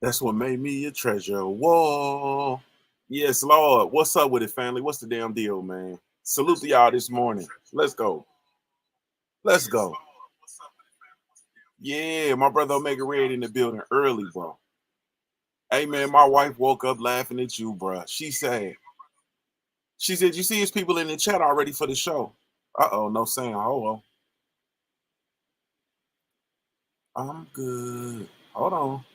That's what made me a treasure. Whoa. Yes, Lord. What's up with it, family? What's the damn deal, man? Salute to y'all this morning. Let's go. Let's go. Yeah, my brother Omega Red in the building early, bro. Hey, man, my wife woke up laughing at you, bro. She said, you see his people in the chat already for the show. Uh-oh, no sound. Hold on. I'm good. Hold on.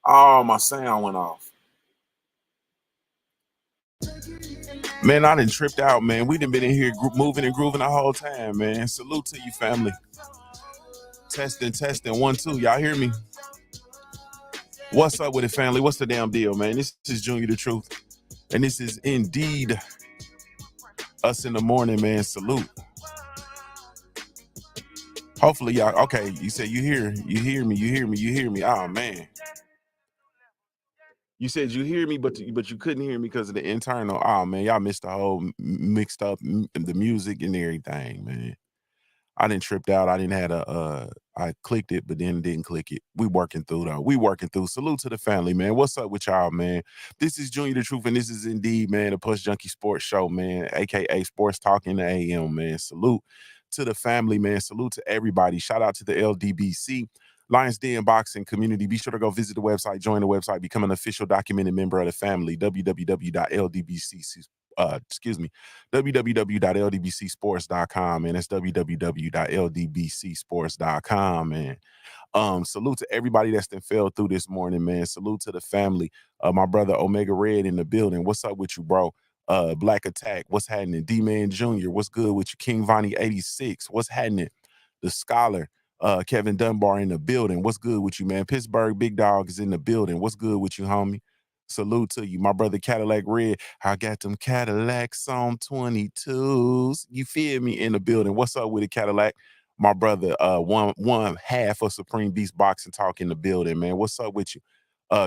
Oh, my sound went off. Man, I done tripped out, man. We done been in here moving and grooving the whole time, man. Salute to you, family. Testing, testing. 1, 2. Y'all hear me? What's up with it, family? What's the damn deal, man? This is Junior the Truth. And this is indeed us in the morning, man. Salute. Hopefully, y'all. Okay, you say you hear me. Oh, man. You said you hear me, but you couldn't hear me because of the internal. Oh, man, y'all missed the whole mixed up the music and everything, man. I didn't tripped out. I didn't had I clicked it, but then didn't click it. We working through though. We working through. Salute to the family, man. What's up with y'all, man? This is Junior the Truth, and this is indeed, man, the Push Junkie Sports Show, man, aka Sports Talk in the AM, man. Salute to the family, man. Salute to everybody. Shout out to the LDBC. Lions Den Boxing community. Be sure to go visit the website, join the website, become an official documented member of the family. www.ldbcsports.com, and that's www.ldbcsports.com, man. Salute to everybody that's been fell through this morning, man. Salute to the family. My brother Omega Red in the building. What's up with you, bro? Black Attack, what's happening? D-Man Jr., what's good with you? King Vonnie 86, what's happening? The Scholar, Kevin Dunbar in the building. What's good with you, man? Pittsburgh Big Dog is in the building. What's good with you, homie? Salute to you. My brother Cadillac Red, I got them Cadillacs on 22s. You feel me? In the building. What's up with it, Cadillac? My brother, one half of Supreme Beast Boxing Talk in the building, man. What's up with you?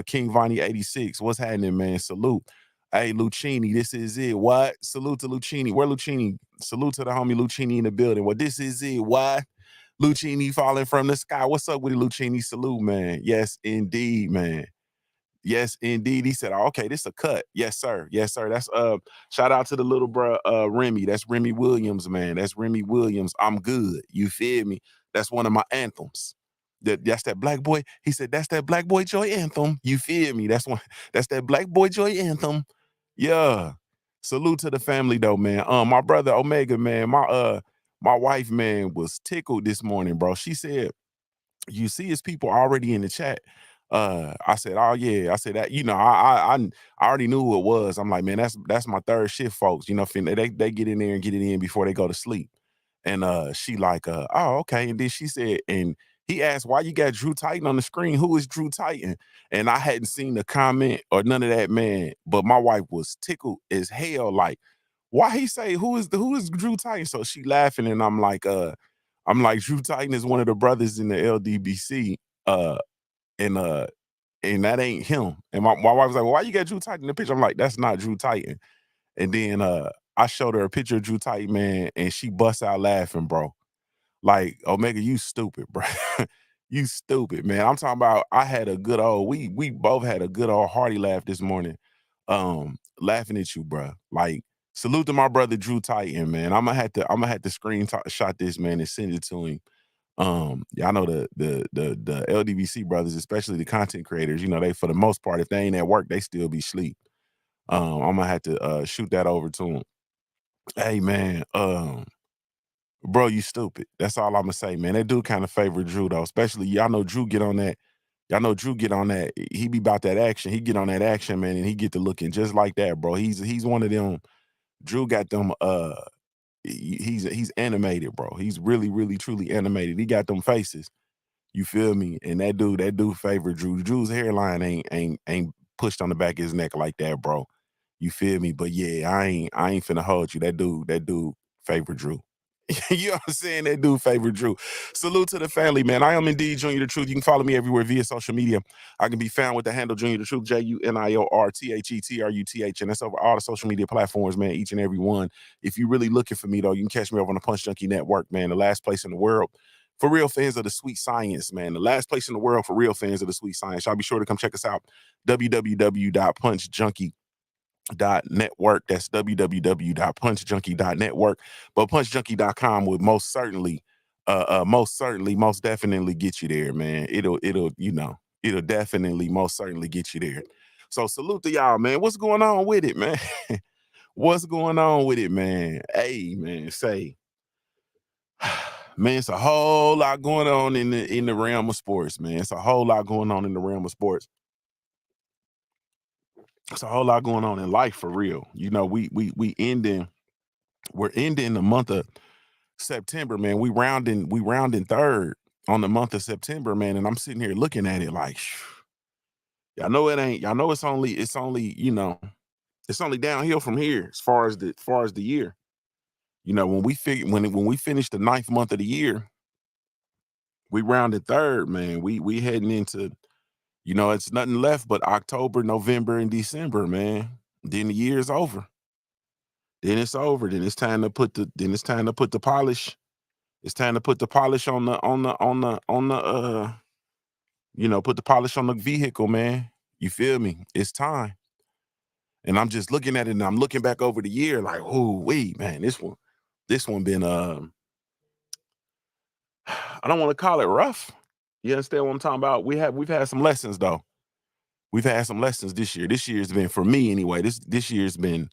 King Vonnie 86, what's happening, man? Salute. Hey, Lucchini, this is it. What? Salute to Lucchini. Where Lucchini? Salute to the homie Lucchini in the building. Well, this is it. What? Lucchini falling from the sky. What's up with it, Lucchini? Salute, man. Yes, indeed, man. Yes, indeed. He said, oh, okay, this a cut. Yes, sir. Yes, sir. That's shout out to the little bro Remy. That's Remy Williams, man. That's Remy Williams. I'm good. You feel me? That's one of my anthems. That's that black boy. He said, that's that black boy joy anthem. You feel me? That's that black boy joy anthem. Yeah. Salute to the family though, man. My brother Omega, man, my wife, man, was tickled this morning, bro. She said, you see his people already in the chat. I said, oh yeah. I said that, I already knew who it was. I'm like, man, that's my third shift, folks. You know, they get in there and get it in before they go to sleep. And she like, oh, okay. And then she said, and he asked, why you got Drew Titan on the screen? Who is Drew Titan? And I hadn't seen the comment or none of that, man. But my wife was tickled as hell. Like, why he say who is Drew Titan? So she laughing, and I'm like, Drew Titan is one of the brothers in the LDBC. And that ain't him. And my wife was like, well, why you got Drew Titan in the picture? I'm like, that's not Drew Titan. And then I showed her a picture of Drew Titan, man, and she busts out laughing, bro. Like, Omega, you stupid, bro. You stupid, man. I'm talking about I had a good old, we both had a good old hearty laugh this morning. Laughing at you, bro. Like, salute to my brother Drew Titan, man. I'm gonna have to shot this, man, and send it to him. Y'all know the LDVC brothers, especially the content creators, you know, they for the most part, if they ain't at work, they still be asleep. I'm gonna have to shoot that over to him. Hey man, bro, you stupid. That's all I'm gonna say, man. That dude kind of favor Drew though, especially y'all know Drew get on that. Y'all know Drew get on that. He be about that action. He get on that action, man, and he get to looking just like that, bro. He's one of them. Drew got them. He's animated, bro. He's really, really, truly animated. He got them faces. You feel me? And that dude favor Drew. Drew's hairline ain't pushed on the back of his neck like that, bro. You feel me? But yeah, I ain't finna hold you. That dude favor Drew. You know what I'm saying? That dude favor Drew. Salute to the family, man. I am indeed Junior the Truth. You can follow me everywhere via social media. I can be found with the handle Junior the Truth, JUNIORTHETRUTH, and that's over all the social media platforms, man, each and every one. If you're really looking for me, though, you can catch me over on the Punch Junkie Network, man, the last place in the world for real fans of the sweet science, man. The last place in the world for real fans of the sweet science. Y'all be sure to come check us out. www.punchjunkie.network. That's www.punchjunkie.network. But punchjunkie.com would most certainly, most definitely get you there, man. It'll definitely, most certainly get you there. So salute to y'all, man. What's going on with it, man? What's going on with it, man? Hey, man, say, man, it's a whole lot going on in the realm of sports, man. It's a whole lot going on in the realm of sports. It's a whole lot going on in life for real. You know, we're ending the month of September, man. We rounding third on the month of September, man. And I'm sitting here looking at it like, y'all know it ain't. Y'all know it's only it's only downhill from here as far as the year. You know, when we finish the ninth month of the year, we rounded third, man. We heading into, it's nothing left but October, November, and December, man. Then the year's over. Then it's over. Then it's time to put the polish. It's time to put the polish put the polish on the vehicle, man. You feel me? It's time. And I'm just looking at it and I'm looking back over the year like, oh, wait, man, this one been I don't want to call it rough. You understand what I'm talking about? We've had some lessons though. We've had some lessons this year. This year's been, for me anyway, this year's been,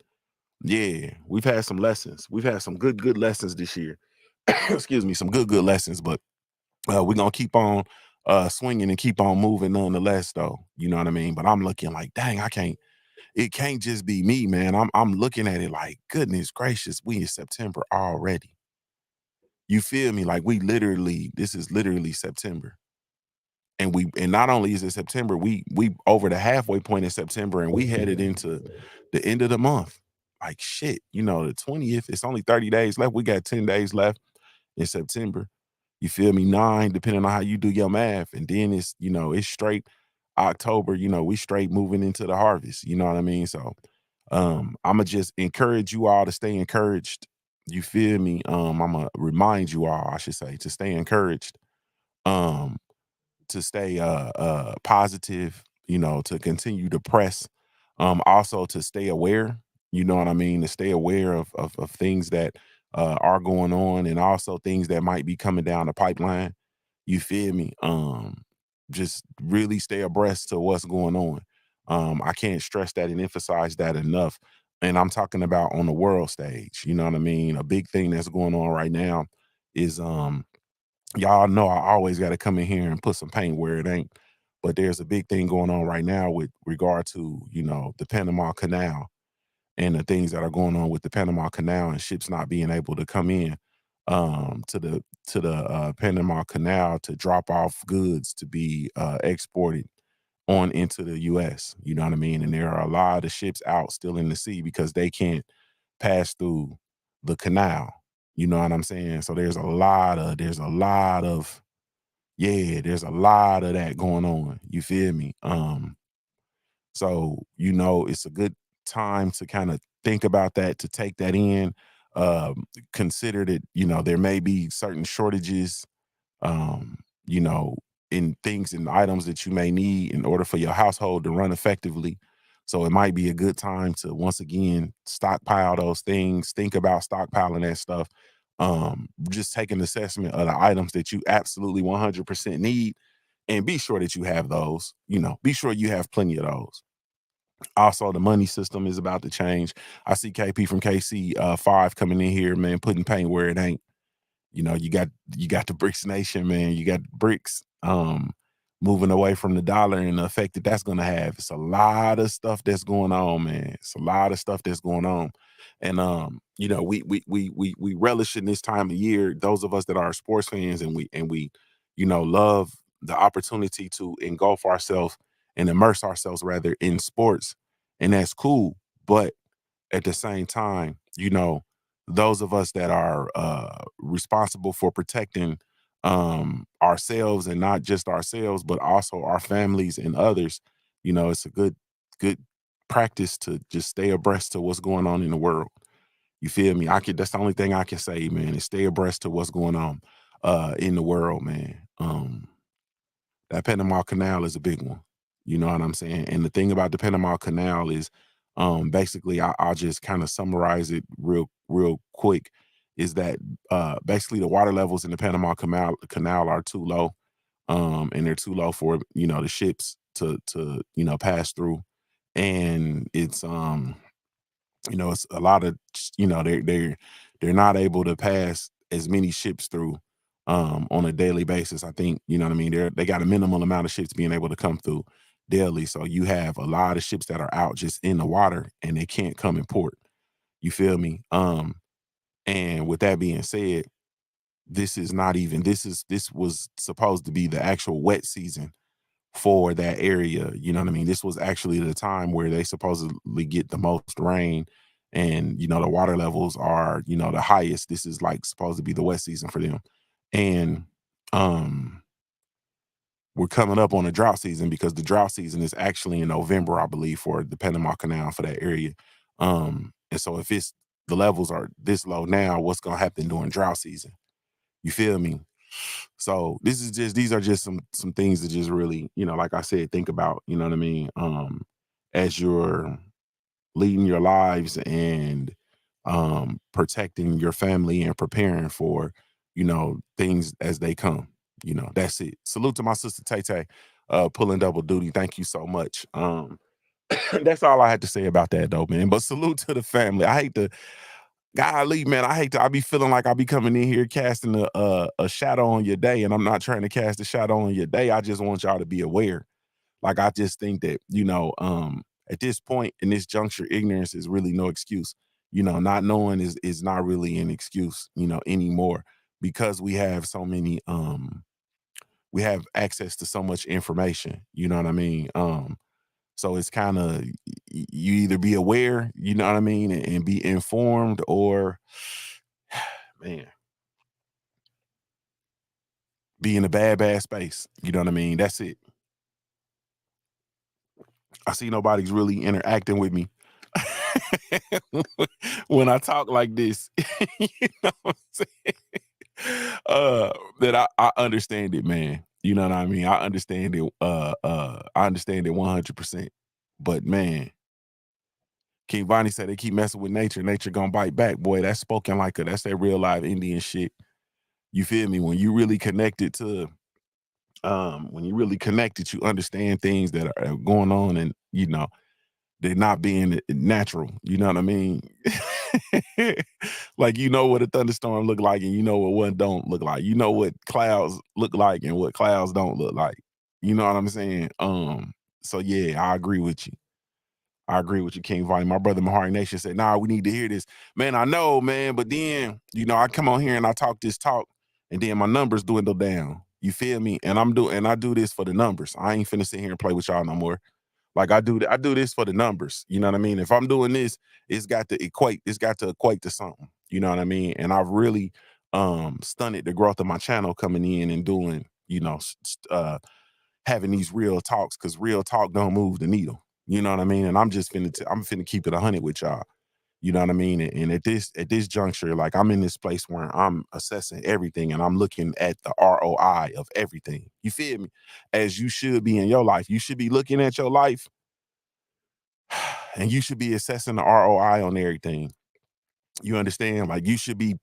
yeah, we've had some lessons. We've had some good lessons this year. Excuse me, some good lessons, but we're gonna keep on swinging and keep on moving nonetheless though. You know what I mean? But I'm looking like, dang, it can't just be me, man. I'm looking at it like, goodness gracious, we in September already. You feel me? Like this is literally September. And not only is it September, we over the halfway point in September and we headed into the end of the month. Like shit, the 20th, it's only 30 days left. We got 10 days left in September. You feel me? 9, depending on how you do your math. And then it's straight October, we straight moving into the harvest. You know what I mean? So I'ma just encourage you all to stay encouraged. You feel me? I'ma remind you all, I should say, to stay encouraged. Um, to stay positive, to continue to press, also to stay aware, you know what I mean, to stay aware of things that are going on and also things that might be coming down the pipeline. You feel me? Just really stay abreast to what's going on. I can't stress that and emphasize that enough. And I'm talking about on the world stage, you know what I mean? A big thing that's going on right now is y'all know I always got to come in here and put some paint where it ain't. But there's a big thing going on right now with regard to, the Panama Canal and the things that are going on with the Panama Canal and ships not being able to come in to the Panama Canal to drop off goods to be exported on into the US. You know what I mean? And there are a lot of ships out still in the sea because they can't pass through the canal. You know what I'm saying? So there's a lot of that going on. You feel me? So, it's a good time to kind of think about that, to take that in. Consider that, there may be certain shortages, um, you know, in things and items that you may need in order for your household to run effectively. So it might be a good time to once again stockpile those things, think about stockpiling that stuff. Just take an assessment of the items that you absolutely 100% need and be sure that you have those, be sure you have plenty of those. Also, the money system is about to change. I see KP from KC 5 coming in here, man, putting paint where it ain't. You got the BRICS nation, man. You got BRICS moving away from the dollar and the effect that that's gonna have. It's a lot of stuff that's going on, man. It's a lot of stuff that's going on. And we relish in this time of year, those of us that are sports fans and we love the opportunity to engulf ourselves and immerse ourselves rather in sports. And that's cool. But at the same time, those of us that are responsible for protecting ourselves and not just ourselves, but also our families and others, it's a good practice to just stay abreast to what's going on in the world. You feel me? That's the only thing I can say, man, is stay abreast to what's going on. in the world, man. That Panama Canal is a big one. You know what I'm saying? And the thing about the Panama Canal is, basically, I'll just kind of summarize it real quick. Is that basically the water levels in the Panama Canal are too low, and they're too low for the ships to pass through, and it's a lot of they're not able to pass as many ships through on a daily basis. I think, you know what I mean, they got a minimal amount of ships being able to come through daily. So you have a lot of ships that are out just in the water and they can't come in port. You feel me? And with that being said, this was supposed to be the actual wet season for that area. You know what I mean? This was actually the time where they supposedly get the most rain, and the water levels are, the highest. This is like supposed to be the wet season for them. And um we're coming up on a drought season because the drought season is actually in November, I believe, for the Panama Canal for that area. And so if it's the levels are this low now, what's gonna happen during drought season? You feel me? So these are just some things that just really, like I said, think about, you know what I mean? As you're leading your lives and protecting your family and preparing for, things as they come. That's it. Salute to my sister Tay Tay, pulling double duty. Thank you so much. That's all I had to say about that though, man. But salute to the family. I hate to Golly, man, I hate to I be feeling like I be coming in here casting a shadow on your day, and I'm not trying to cast a shadow on your day. I just want y'all to be aware. Like, I just think that, at this point in this juncture, ignorance is really no excuse. Not knowing is not really an excuse, anymore, because we have access to so much information. You know what I mean? So it's kind of you either be aware, you know what I mean, and be informed, or man, be in a bad space. You know what I mean? That's it. I see nobody's really interacting with me when I talk like this. You know what I'm saying? That I understand it, man. You know what I mean? I understand it. I understand it 100%. But man, King Vonnie said they keep messing with nature. Nature gonna bite back. Boy, that's spoken like that's that real live Indian shit. You feel me? When you really connected, you understand things that are going on, and they're not being natural. You know what I mean? Like, what a thunderstorm look like, and you know what one don't look like. You know what clouds look like and what clouds don't look like. You know what I'm saying? So yeah, I agree with you. I agree with you, King Vonnie. My brother Mahari Nation said, nah, we need to hear this. Man, I know, man, but then, I come on here and I talk this talk, and then my numbers dwindle down. You feel me? And I do this for the numbers. I ain't finna sit here and play with y'all no more. Like, I do this for the numbers. You know what I mean? If I'm doing this, it's got to equate to something. You know what I mean? And I've really stunted the growth of my channel coming in and doing, having these real talks, because real talk don't move the needle. You know what I mean? And I'm finna keep it 100 with y'all. You know what I mean? And at this juncture, like, I'm in this place where I'm assessing everything and I'm looking at the ROI of everything. You feel me? As you should be in your life. You should be looking at your life and you should be assessing the ROI on everything. You understand? Like, you should be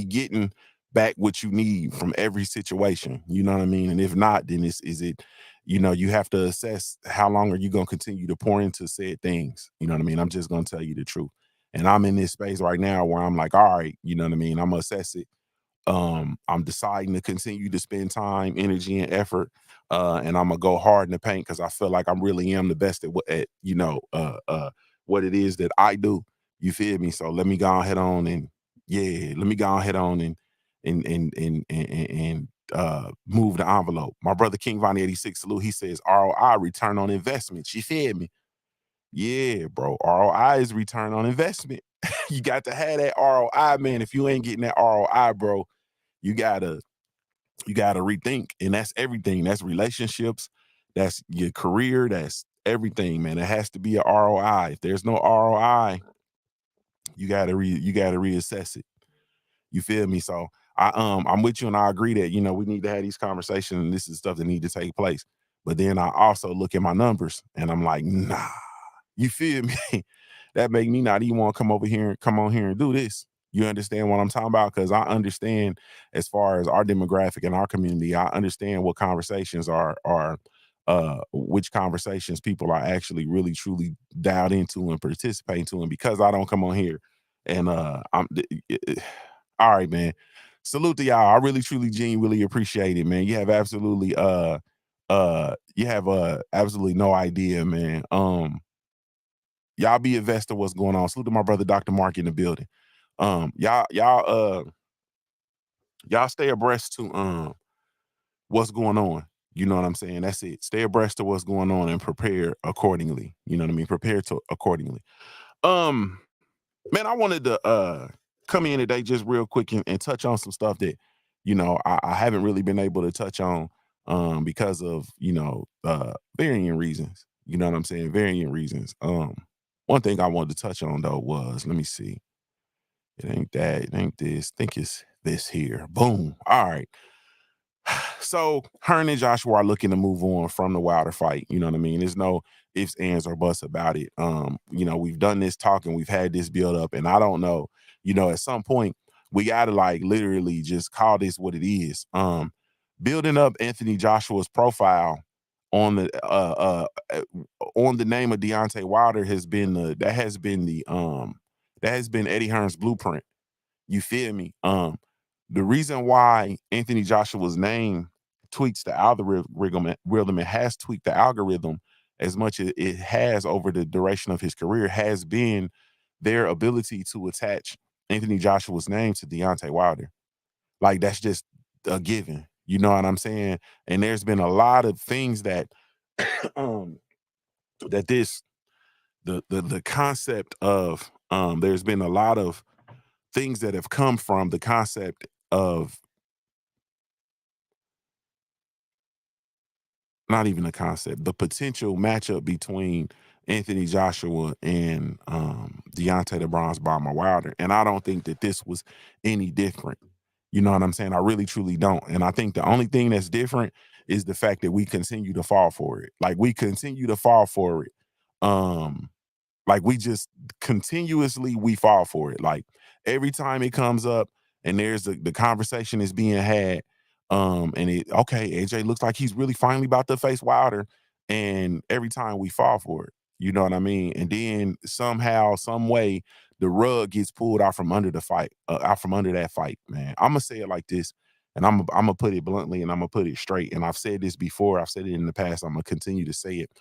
getting back what you need from every situation. You know what I mean? And if not, then is it, you have to assess how long are you gonna continue to pour into said things. You know what I mean? I'm just gonna tell you the truth. And I'm in this space right now where I'm like, all right, you know what I mean? I'm gonna assess it. I'm deciding to continue to spend time, energy, and effort, and I'm gonna go hard in the paint because I feel like I really am the best what it is that I do. You feel me? So let me go ahead on and yeah, let me go ahead on and move the envelope. My brother King Von 86 salute. He says ROI, return on investment. You feel me? Yeah, bro. ROI is return on investment. You got to have that ROI, man. If you ain't getting that ROI, bro, you gotta you gotta rethink. And that's everything. That's relationships, that's your career, that's everything, man. It has to be a ROI. If there's no ROI, you gotta reassess it. You feel me? So I'm with you, and I agree that we need to have these conversations, and this is stuff that need to take place. But then I also look at my numbers, and I'm like, nah, you feel me? That make me not even want to come on here and do this. You understand what I'm talking about? Because I understand, as far as our demographic and our community, I understand what conversations are which conversations people are actually really truly dialed into and participating to. And because I don't come on here and all right, man. Salute to y'all. I really truly genuinely appreciate it, man. You have absolutely no idea, man. Y'all be invested what's going on. Salute to my brother Dr. Mark in the building. Y'all stay abreast to what's going on. You know what I'm saying? That's it. Stay abreast to what's going on and prepare accordingly. You know what I mean? Prepare to accordingly. Um, Man, I wanted to come in today just real quick and touch on some stuff that I haven't really been able to touch on because of varying reasons. You know what I'm saying? Varying reasons. One thing I wanted to touch on though was, let me see. It ain't that, it ain't this. Think it's this here. Boom. All right. So Hearn and Joshua are looking to move on from the Wilder fight. You know what I mean? There's no ifs, ands, or buts about it. We've done this talking, we've had this build up, and I don't know. At some point we gotta like literally just call this what it is. Building up Anthony Joshua's profile on the name of Deontay Wilder that has been Eddie Hearn's blueprint. You feel me? The reason why Anthony Joshua's name tweaks the algorithm, it has tweaked the algorithm as much as it has over the duration of his career, has been their ability to attach Anthony Joshua's name to Deontay Wilder. Like that's just a given. You know what I'm saying? And there's been a lot of things that um that this the concept of there's been a lot of things that have come from the concept of, not even a concept, the potential matchup between Anthony Joshua and Deontay the Bronze Bomber Wilder. And I don't think that this was any different. You know what I'm saying? I really truly don't. And I think the only thing that's different is the fact that we continue to fall for it. Like we continue to fall for it. Um, like we just continuously we fall for it. Like every time it comes up and there's the conversation is being had, and AJ looks like he's really finally about to face Wilder, and every time we fall for it. You know what I mean? And then somehow, some way, the rug gets pulled out from under the fight, out from under that fight, man. I'm gonna say it like this, and I'm gonna put it bluntly, and I'm gonna put it straight. And I've said this before, I've said it in the past, I'm gonna continue to say it.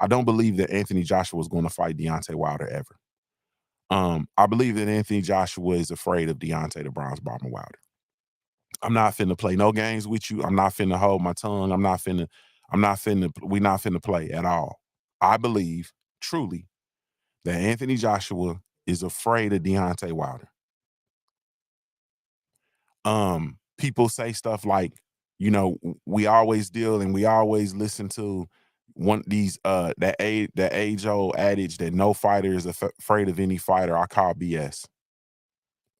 I don't believe that Anthony Joshua is going to fight Deontay Wilder ever. I believe that Anthony Joshua is afraid of Deontay the Bronze Bomber Wilder. I'm not finna play no games with you. I'm not finna hold my tongue. We're not finna play at all. I believe truly that Anthony Joshua is afraid of Deontay Wilder. People say stuff like, we always deal and we always listen to one these that age old adage that no fighter is afraid of any fighter. I call BS.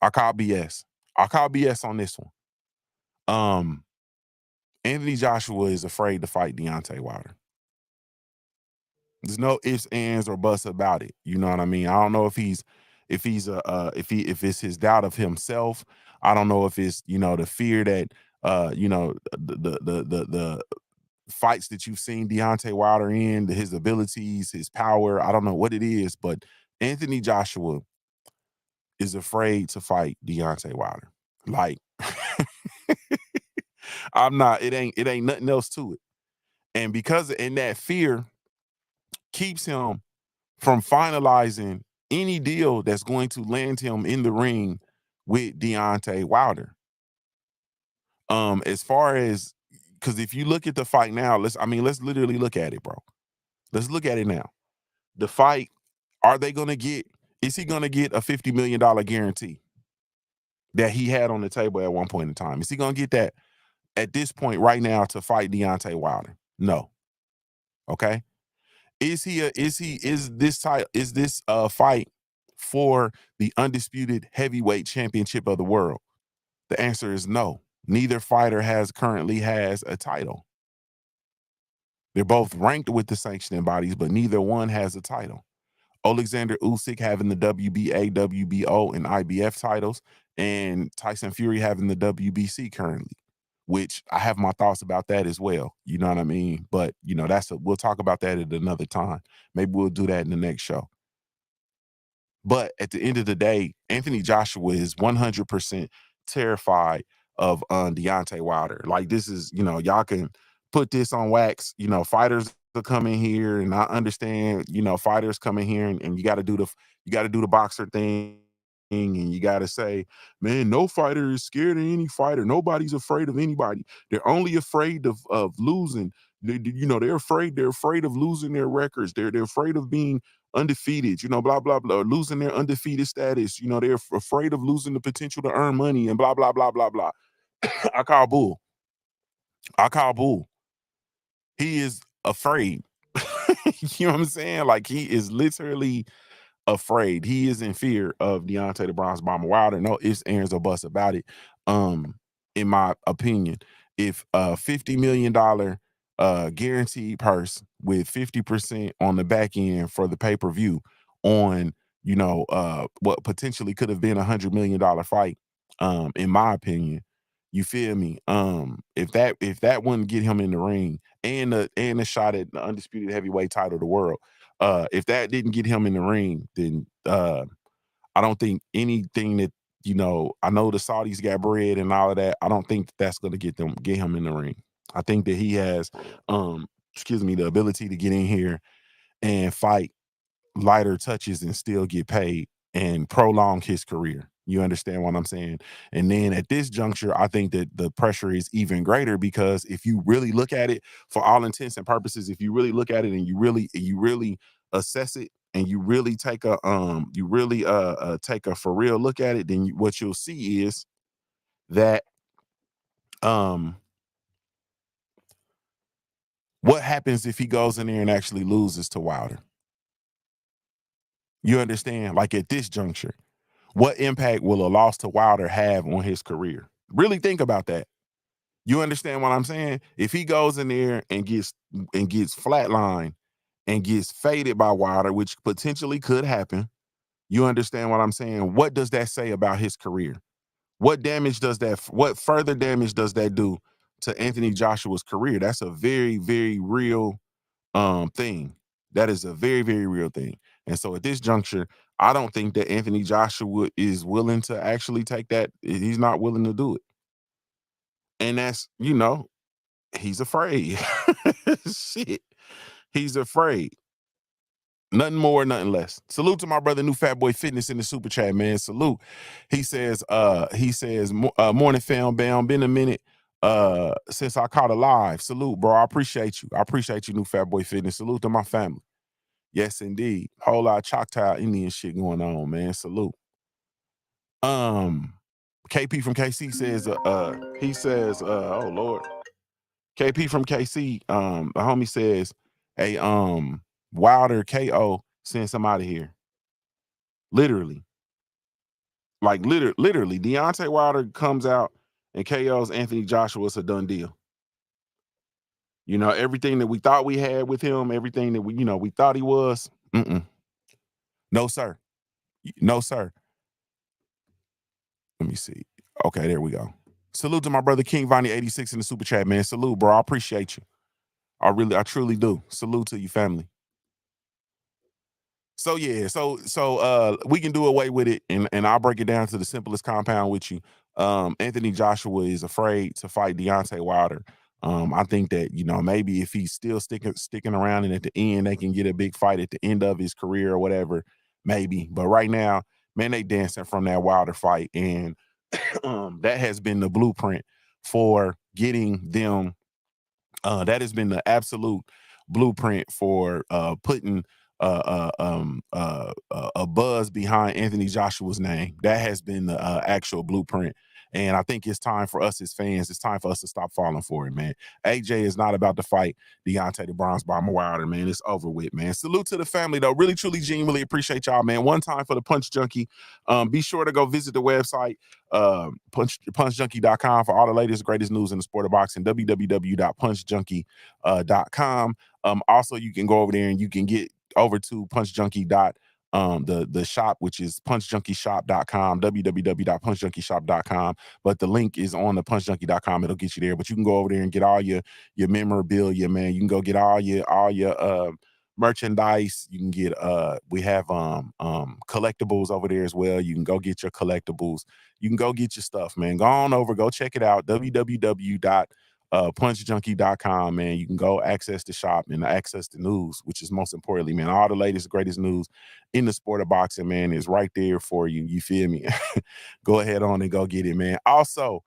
I call BS. I call BS on this one. Um, Anthony Joshua is afraid to fight Deontay Wilder. There's no ifs, ands, or buts about it. You know what I mean? I don't know if it's his doubt of himself. I don't know if it's the fear that the fights that you've seen Deontay Wilder in, his abilities, his power. I don't know what it is, but Anthony Joshua is afraid to fight Deontay Wilder. Like I'm not. It ain't nothing else to it. And because that fear keeps him from finalizing any deal that's going to land him in the ring with Deontay Wilder. As far as, because if you look at the fight now, let's literally look at it, bro. Let's look at it now. The fight, is he gonna get a $50 million guarantee that he had on the table at one point in time? Is he gonna get that at this point right now to fight Deontay Wilder? No. Okay. Is this fight for the undisputed heavyweight championship of the world? The answer is no. Neither fighter currently has a title. They're both ranked with the sanctioning bodies, but neither one has a title. Alexander Usyk having the WBA, WBO, and IBF titles, and Tyson Fury having the WBC currently, which I have my thoughts about that as well. You know what I mean? But we'll talk about that at another time. Maybe we'll do that in the next show. But at the end of the day, Anthony Joshua is 100% terrified of Deontay Wilder. Like, this is, y'all can put this on wax. Fighters will come in here, and I understand, fighters come in here, and you got to do the boxer thing, and you got to say, man, no fighter is scared of any fighter. Nobody's afraid of anybody. They're only afraid of losing. They're afraid. They're afraid of losing their records. They're afraid of being undefeated, blah, blah, blah, losing their undefeated status. They're afraid of losing the potential to earn money and blah, blah, blah, blah, blah. I call bull. I call bull. He is afraid. You know what I'm saying? Like, he is literally afraid. He is in fear of Deontay the Bronze Bomber Wilder. No ifs, ands, or buts about it. In my opinion, if a $50 million guaranteed purse with 50% on the back end for the pay-per-view on, what potentially could have been $100 million fight, in my opinion, you feel me? If that wouldn't get him in the ring and the shot at the undisputed heavyweight title of the world, if that didn't get him in the ring, then I don't think anything that, I know the Saudis got bread and all of that. I don't think that's going to get him in the ring. I think that he has, the ability to get in here and fight lighter touches and still get paid and prolong his career. You understand what I'm saying? And then at this juncture, I think that the pressure is even greater, because if you really look at it, for all intents and purposes, if you really look at it and you really assess it, and you really take a take a for real look at it, then what you'll see is that what happens if he goes in there and actually loses to Wilder? You understand? Like, at this juncture, what impact will a loss to Wilder have on his career? Really think about that. You understand what I'm saying? If he goes in there and gets flatlined and gets faded by Wilder, which potentially could happen, you understand what I'm saying? What does that say about his career? What further damage does that do to Anthony Joshua's career? That's a very, very real thing. That is a very, very real thing. And so at this juncture, I don't think that Anthony Joshua is willing to actually take that. He's not willing to do it. And that's, he's afraid. Shit. He's afraid. Nothing more, nothing less. Salute to my brother, New Fat Boy Fitness, in the super chat, man. Salute. He says, morning fam, bam, been a minute since I caught a live. Salute, bro. I appreciate you. I appreciate you, New Fat Boy Fitness. Salute to my family. Yes, indeed. Whole lot of Choctaw Indian shit going on, man. Salute. KP from KC says, oh Lord. KP from KC, the homie says, hey, Wilder KO, send somebody here. Literally. Like, literally, Deontay Wilder comes out and KOs Anthony Joshua. It's a done deal. Everything that we thought we had with him, everything that we thought he was, no, sir. No, sir. Let me see. Okay, there we go. Salute to my brother King Vonnie 86 in the super chat, man. Salute, bro. I appreciate you. I truly do. Salute to you, family. So yeah, so we can do away with it, and I'll break it down to the simplest compound with you. Anthony Joshua is afraid to fight Deontay Wilder. I think that maybe if he's still sticking around, and at the end they can get a big fight at the end of his career or whatever, maybe. But right now, man, they dancing from that Wilder fight, and that has been the blueprint for getting them. That has been the absolute blueprint for putting a buzz behind Anthony Joshua's name. That has been the actual blueprint. And I think it's time for us as fans, it's time for us to stop falling for it, man. AJ is not about to fight Deontay the Bronze Bomber Wilder, man. It's over with, man. Salute to the family, though. Really, truly, genuinely appreciate y'all, man. One time for the Punch Junkie. Be sure to go visit the website, punchjunkie.com, for all the latest, greatest news in the sport of boxing, www.punchjunkie.com. Also, you can go over there and you can get over to Punch Junkie the shop, which is punchjunkieshop.com, www.punchjunkieshop.com. But the link is on the punchjunkie.com. It'll get you there. But you can go over there and get all your memorabilia, man. You can go get all your merchandise. You can get we have collectibles over there as well. You can go get your collectibles. You can go get your stuff, man. Go on over, go check it out. punchjunkie.com, man. You can go access the shop and access the news, which is most importantly, man. All the latest, greatest news in the sport of boxing, man, is right there for you. You feel me? Go ahead on and go get it, man. Also,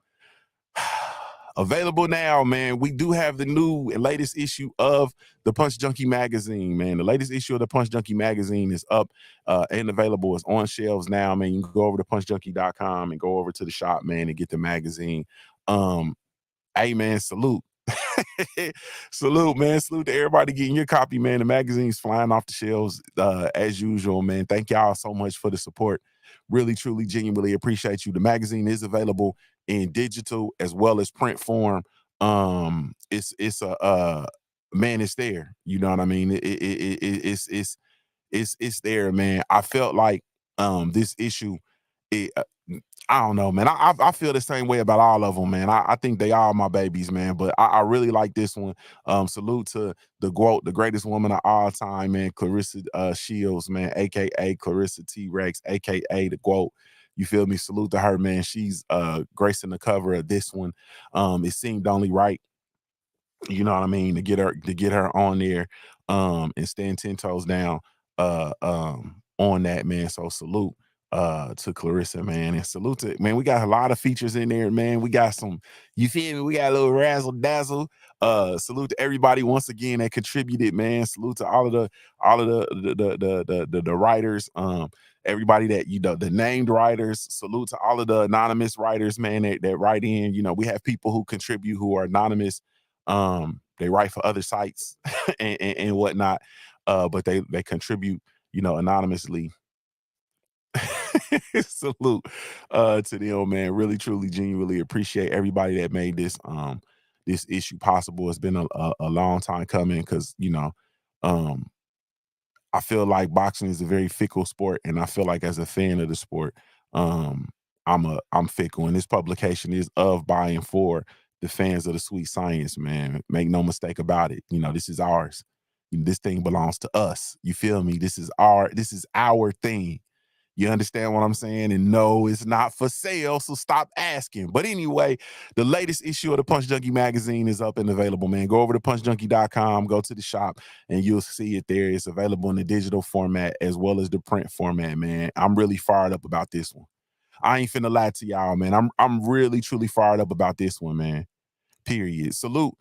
available now, man. We do have the new and latest issue of the Punch Junkie magazine, man. The latest issue of the Punch Junkie magazine is up and available. It's on shelves now, man. You can go over to punchjunkie.com and go over to the shop, man, and get the magazine. Hey, man, salute. Salute, man. Salute to everybody getting your copy, man. The magazine's flying off the shelves as usual, man. Thank y'all so much for the support. Really, truly, genuinely appreciate you. The magazine is available in digital as well as print form. It's a man, it's there. You know what I mean? It's there, man. I felt like this issue, it, I don't know, man. I feel the same way about all of them, man. I think they all my babies, man. But I really like this one. Salute to the GOAT, the greatest woman of all time, man, Clarissa Shields, man, aka Clarissa T-Rex, aka the GOAT. You feel me? Salute to her, man. She's gracing the cover of this one. It seemed only right, you know what I mean, to get her on there and stand 10 toes down on that, man. So salute to Clarissa, man, and salute to, man, we got a lot of features in there, man. We got some, you feel me, we got a little razzle dazzle. Salute to everybody once again that contributed, man. Salute to all of the writers, everybody that, you know, the named writers. Salute to all of the anonymous writers, man, that write in. You know, we have people who contribute who are anonymous. They write for other sites and whatnot, but they contribute, you know, anonymously. Salute to them, man. Really, truly, genuinely appreciate everybody that made this issue possible. It's been a long time coming because, you know, um I feel like boxing is a very fickle sport, and I feel like as a fan of the sport, um, I'm fickle, and this publication is of, by, and for the fans of the sweet science, man. Make no mistake about it. You know, this is ours. This thing belongs to us. You feel me? This is our thing. You understand what I'm saying? And no, it's not for sale, so stop asking. But anyway, the latest issue of the Punch Junkie magazine is up and available, man. Go over to punchjunkie.com, go to the shop, and you'll see it there. It's available in the digital format as well as the print format, man. I'm really fired up about this one. I ain't finna lie to y'all, man. I'm really, truly fired up about this one, man. Period. Salute.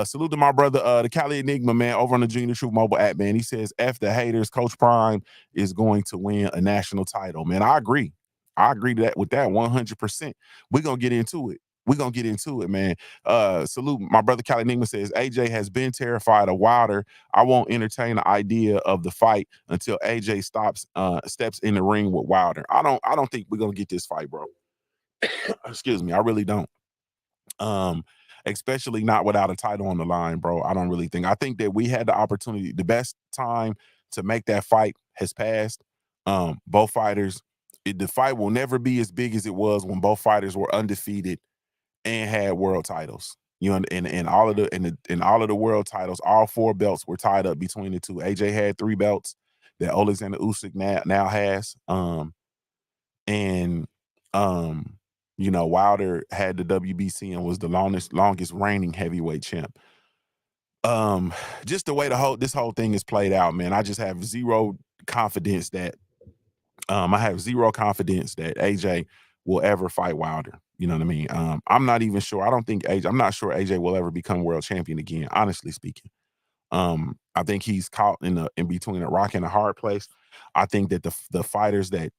Salute to my brother, the Cali Enigma, man, over on the Junior Truth mobile app, man. He says, F the haters, Coach Prime is going to win a national title. Man, I agree. I agree to that with that 100%. We're going to get into it. We're going to get into it, man. Salute. My brother Cali Enigma says, AJ has been terrified of Wilder. I won't entertain the idea of the fight until AJ steps in the ring with Wilder. I don't think we're going to get this fight, bro. Excuse me. I really don't. Especially not without a title on the line, bro. I don't really think. I think that we had the opportunity. The best time to make that fight has passed. Both fighters, the fight will never be as big as it was when both fighters were undefeated and had world titles. You know, and all of the world titles, all four belts were tied up between the two. AJ had 3 belts that Alexander Usyk now has. And you know, Wilder had the WBC and was the longest reigning heavyweight champ. Just the way this whole thing is played out, man, I just have zero confidence that AJ will ever fight Wilder. You know what I mean? I'm not even sure. I'm not sure AJ will ever become world champion again, honestly speaking. I think he's caught in between a rock and a hard place. I think that the fighters that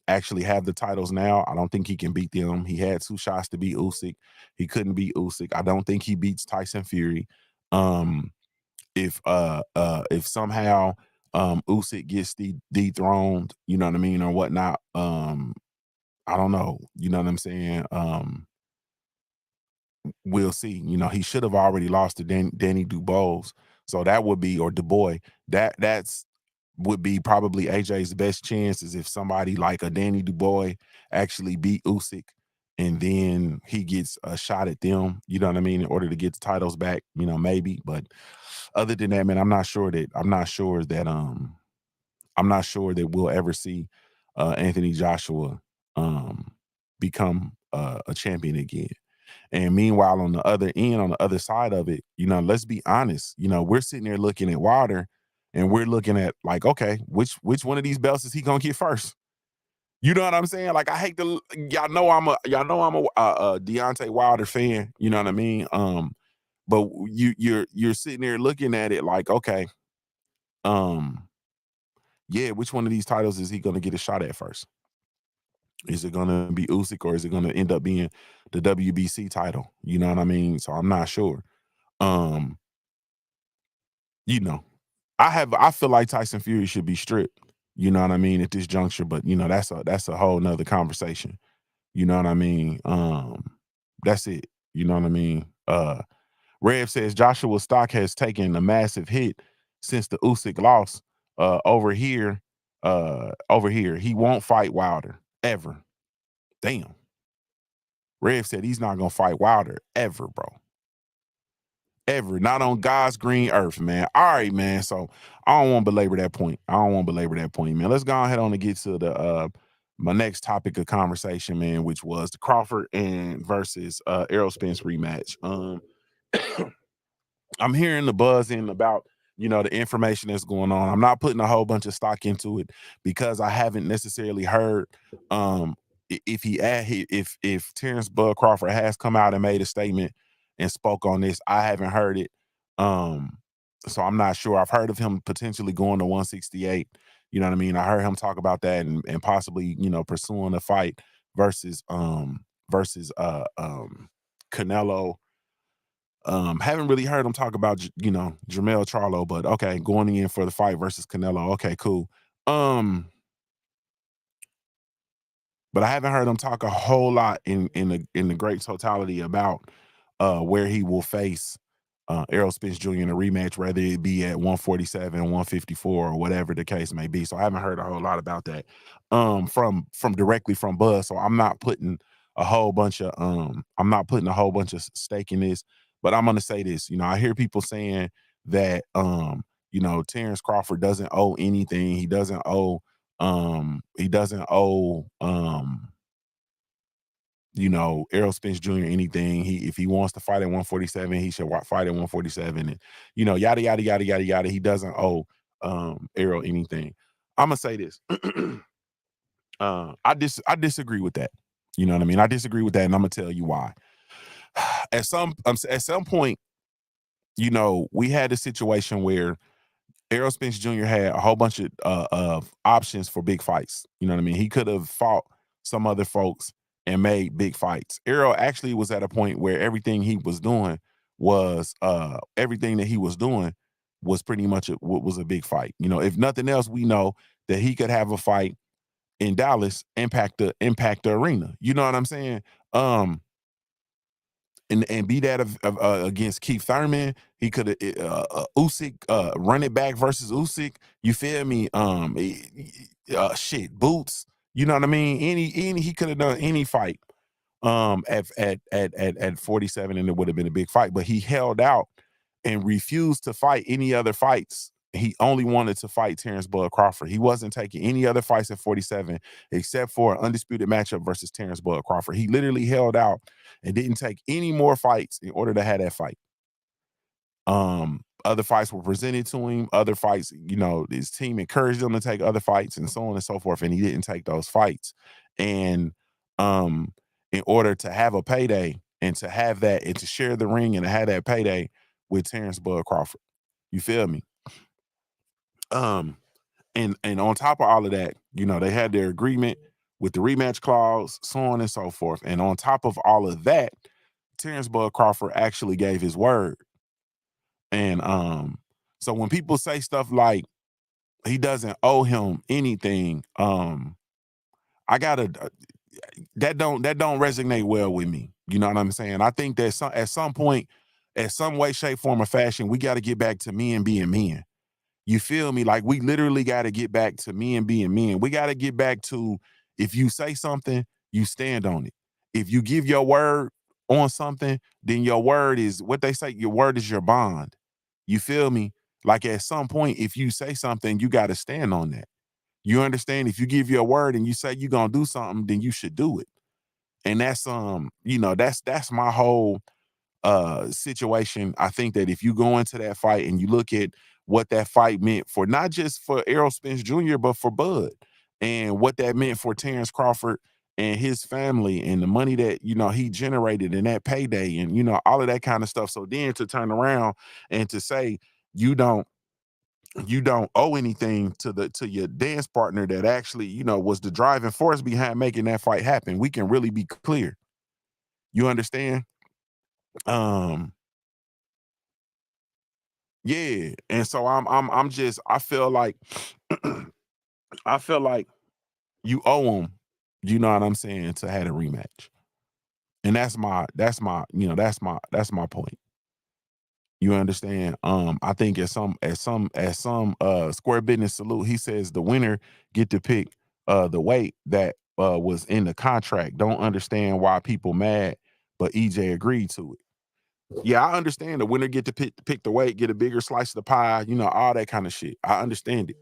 actually have the titles now, I don't think he can beat them. He had 2 shots to beat Usyk. He couldn't beat Usyk. I don't think he beats Tyson Fury. Um, if somehow Usyk gets dethroned, you know what I mean, or whatnot, I don't know. You know what I'm saying? We'll see. You know, he should have already lost to Danny Dubois. So that would be, or Dubois. That's would be probably AJ's best chances if somebody like a Danny Dubois actually beat Usyk, and then he gets a shot at them, you know what I mean, in order to get the titles back, you know, maybe. But other than that, man, I'm not sure that we'll ever see Anthony Joshua um become a champion again. And meanwhile, on the other end, on the other side of it, you know, let's be honest. You know, we're sitting there looking at Wilder, and we're looking at like, okay, which one of these belts is he gonna get first? You know what I'm saying? Like, I hate to, y'all know I'm a Deontay Wilder fan. You know what I mean? But you're sitting there looking at it like, okay, um, yeah, which one of these titles is he gonna get a shot at first? Is it gonna be Usyk, or is it gonna end up being the WBC title? You know what I mean? So I'm not sure. Um, you know, I feel like Tyson Fury should be stripped. You know what I mean, at this juncture, but you know, that's a whole nother conversation. You know what I mean? That's it. You know what I mean? Rev says Joshua stock has taken a massive hit since the Usyk loss. Over here, he won't fight Wilder ever. Damn. Rev said he's not gonna fight Wilder ever, bro. Ever. Not on God's green earth, man. All right, man. So I don't want to belabor that point. Man. Let's go ahead on and get to the my next topic of conversation, man, which was the Crawford and versus Errol Spence rematch. I'm hearing the buzz in about, you know, the information that's going on. I'm not putting a whole bunch of stock into it because I haven't necessarily heard if if Terrence Bud Crawford has come out and made a statement and spoke on this. I haven't heard it. Um so I'm not sure. I've heard of him potentially going to 168. You know what I mean? I heard him talk about that and possibly, you know, pursuing a fight versus Canelo. Haven't really heard him talk about, you know, Jermell Charlo, but okay, going in for the fight versus Canelo. Okay, cool. Um, but I haven't heard him talk a whole lot in the great totality about where he will face Errol Spence Jr. in a rematch, whether it be at 147, 154, or whatever the case may be. So I haven't heard a whole lot about that from directly from Buzz. So I'm not putting a whole bunch of stake in this, but I'm gonna say this. You know, I hear people saying that you know, Terrence Crawford doesn't owe anything. He doesn't owe you know, Errol Spence Jr. anything. If he wants to fight at 147, he should fight at 147, and you know, yada yada yada yada yada. He doesn't owe Errol anything. I'm gonna say this. I disagree with that. You know what I mean? I disagree with that, and I'm gonna tell you why. At some point, you know, we had a situation where Errol Spence Jr. had a whole bunch of options for big fights. You know what I mean? He could have fought some other folks and made big fights. Errol actually was at a point where everything that he was doing was pretty much was a big fight. You know, if nothing else, we know that he could have a fight in Dallas, impact the arena. You know what I'm saying? Um, and be that against Keith Thurman. He could have Usyk run it back versus Usyk. You feel me? Shit, Boots. You know what I mean? Any he could have done any fight at 47, and it would have been a big fight. But he held out and refused to fight any other fights. He only wanted to fight Terrence Bud Crawford. He wasn't taking any other fights at 47 except for an undisputed matchup versus Terrence Bud Crawford. He literally held out and didn't take any more fights in order to have that fight. Other fights were presented to him. Other fights, you know, his team encouraged him to take other fights and so on and so forth, and he didn't take those fights. And um, in order to have a payday and to have that and to share the ring and to have that payday with Terrence Bud Crawford. You feel me? Um, and on top of all of that, they had their agreement with the rematch clause, so on and so forth. And on top of all of that, Terrence Bud Crawford actually gave his word. And so when people say stuff like he doesn't owe him anything, I gotta that don't resonate well with me. You know what I'm saying? I think that at some point, at some way, shape, form, or fashion, we got to get back to men being men. You feel me? Like we literally got to get back to men being men. We got to get back to, if you say something, you stand on it. If you give your word on something, then your word is what they say. Your word is your bond. You feel me? Like at some point, if you say something, you got to stand on that. You understand? If you give your word and you say you're gonna do something, then you should do it. And that's that's my whole situation. I think that if you go into that fight and you look at what that fight meant for not just for Errol Spence Jr., but for Bud, and what that meant for Terrence Crawford and his family, and the money that he generated in that payday, and all of that kind of stuff. So then to turn around and to say you don't you don't owe anything to your dance partner that actually was the driving force behind making that fight happen. We can really be clear. You understand? um Yeah, and so I'm just I feel like I feel like you owe him, you know what I'm saying, to have a rematch. And that's my point. You understand? I think at some square business salute, he says the winner get to pick the weight that was in the contract. Don't understand why people mad, but EJ agreed to it. Yeah, I understand the winner get to pick the weight, get a bigger slice of the pie, all that kind of shit. I understand it.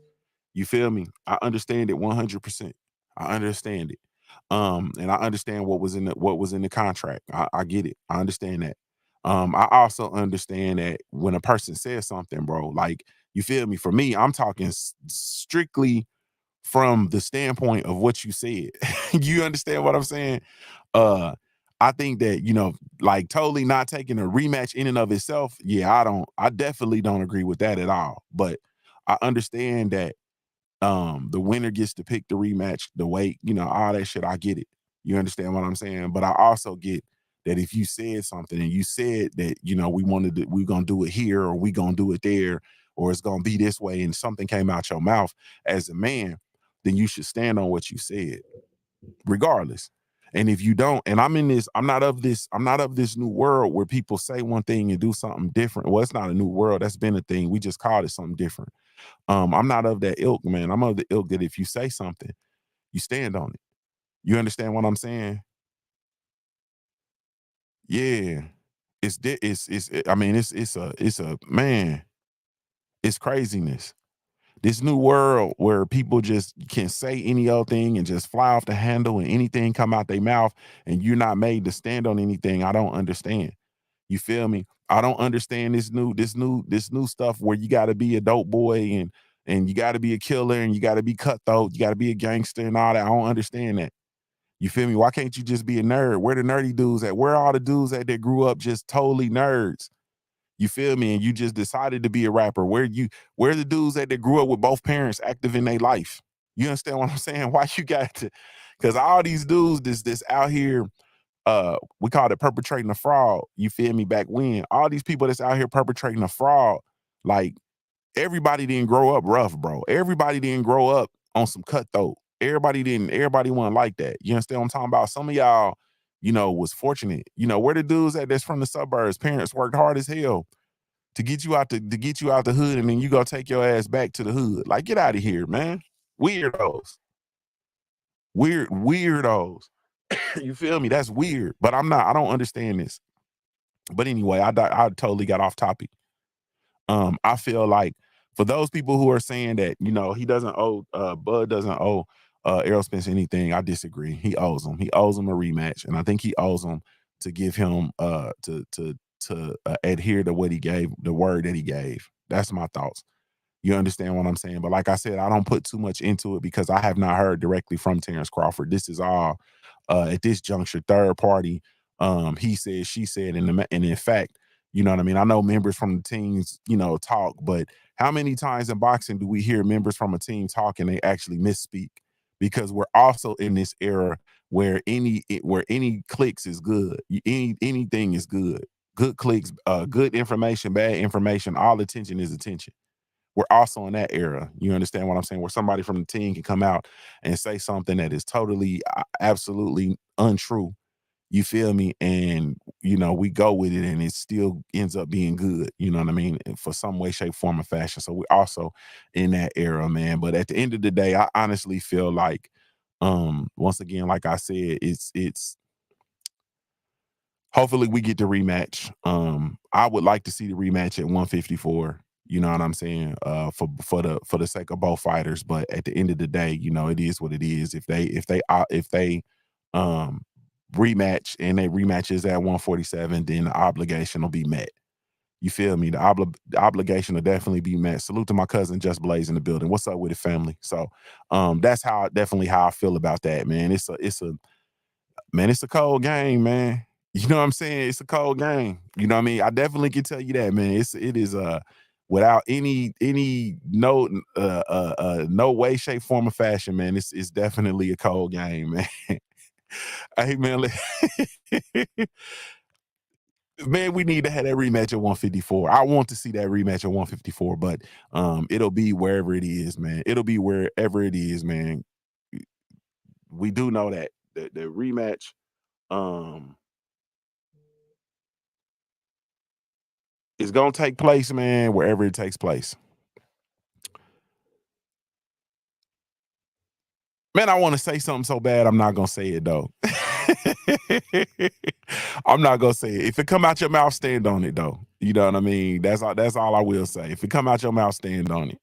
You feel me? I understand it 100%. I understand it. And I understand what was in the contract. I get it. I understand that. I also understand that when a person says something, bro, like, you feel me? For me, I'm talking strictly from the standpoint of what you said. You understand what I'm saying? Uh, I think that, like, totally not taking a rematch in and of itself. Yeah, I definitely don't agree with that at all. But I understand that the winner gets to pick the rematch, the weight, all that shit. I get it. You understand what I'm saying? But I also get that if you said something and you said that, we're gonna do it here, or we gonna do it there, or it's gonna be this way, and something came out your mouth as a man, then you should stand on what you said, regardless. And if you don't, and I'm not of this new world where people say one thing and do something different. Well, it's not a new world. That's been a thing. We just called it something different. I'm not of that ilk, man. I'm of the ilk that if you say something, you stand on it. You understand what I'm saying? Yeah. I mean, it's a man, it's craziness. This new world where people just can say any old thing and just fly off the handle and anything come out their mouth, and you're not made to stand on anything. I don't understand. You feel me? I don't understand this new stuff where you gotta be a dope boy, and you gotta be a killer, and you gotta be cutthroat, you gotta be a gangster and all that. I don't understand that. You feel me? Why can't you just be a nerd? Where the nerdy dudes at? Where are all the dudes at that grew up just totally nerds? You feel me? And you just decided to be a rapper. Where the dudes at that grew up with both parents active in their life? You understand what I'm saying? Why you got to, because all these dudes this out here, we called it perpetrating a fraud. You feel me? Back when, all these people that's out here perpetrating a fraud, like, everybody didn't grow up rough, bro. Everybody didn't grow up on some cutthroat. Everybody wasn't like that. You understand what I'm talking about? Some of y'all, was fortunate. Where the dudes at that's from the suburbs, parents worked hard as hell to get you out the hood, and then you go take your ass back to the hood. Like, get out of here, man. Weirdos. Weirdos. You feel me? That's weird. But I don't understand this. But anyway, I totally got off topic. I feel like for those people who are saying that, he doesn't owe Bud doesn't owe Errol Spence anything, I disagree. He owes him. He owes him a rematch, and I think he owes him to give him to adhere to what he gave, the word that he gave. That's my thoughts. You understand what I'm saying? But like I said, I don't put too much into it because I have not heard directly from Terrence Crawford. This is all at this juncture, third party. He said, she said, and in fact, You know what I mean? I know members from the teams, talk, but how many times in boxing do we hear members from a team talk and they actually misspeak? Because we're also in this era where any clicks is good. Anything is good. Good clicks, good information, bad information, all attention is attention. We're also in that era. You understand what I'm saying? Where somebody from the team can come out and say something that is totally, absolutely untrue. You feel me? And we go with it, and it still ends up being good. You know what I mean? For some way, shape, form, or fashion. So we're also in that era, man. But at the end of the day, I honestly feel like, once again, like I said, it's hopefully we get the rematch. I would like to see the rematch at 154. You know what I'm saying? For the sake of both fighters. But at the end of the day, it is what it is. If they um rematch and they rematches at 147, then the obligation will be met. You feel me? The obligation will definitely be met. Salute to my cousin Just Blaze in the building. What's up with it, family? So that's definitely how I feel about that, man. It's a cold game, man. You know what I'm saying? It's a cold game. You know what I mean? I definitely can tell you that, man. It is without any no way, shape, form, or fashion, man. It's definitely a cold game, man. Hey man, man, we need to have that rematch at 154. I want to see that rematch at 154, but it'll be wherever it is, man. It'll be wherever it is, man. We do know that the rematch um is gonna take place, man, wherever it takes place. Man, I want to say something so bad, I'm not gonna say it though. I'm not gonna say it. If it come out your mouth, stand on it though. You know what I mean? That's all I will say. If it come out your mouth, stand on it.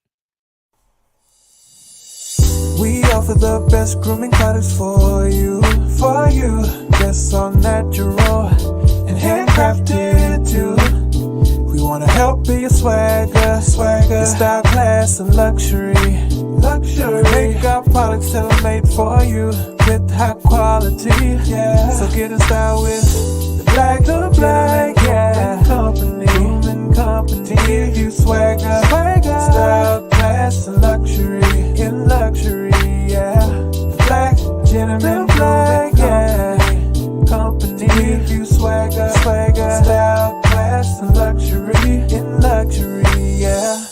We offer the best grooming products for you. Guests are natural and handcrafted too. We wanna help be your swagger, your style, class, and luxury. We make our products tailor-made for you with high quality. Yeah. So get in style with the Black Company. To give you swagger, style, class, and luxury. In luxury, yeah. The Black Gentleman Company. To give you swagger, style, class, and luxury. In luxury, yeah.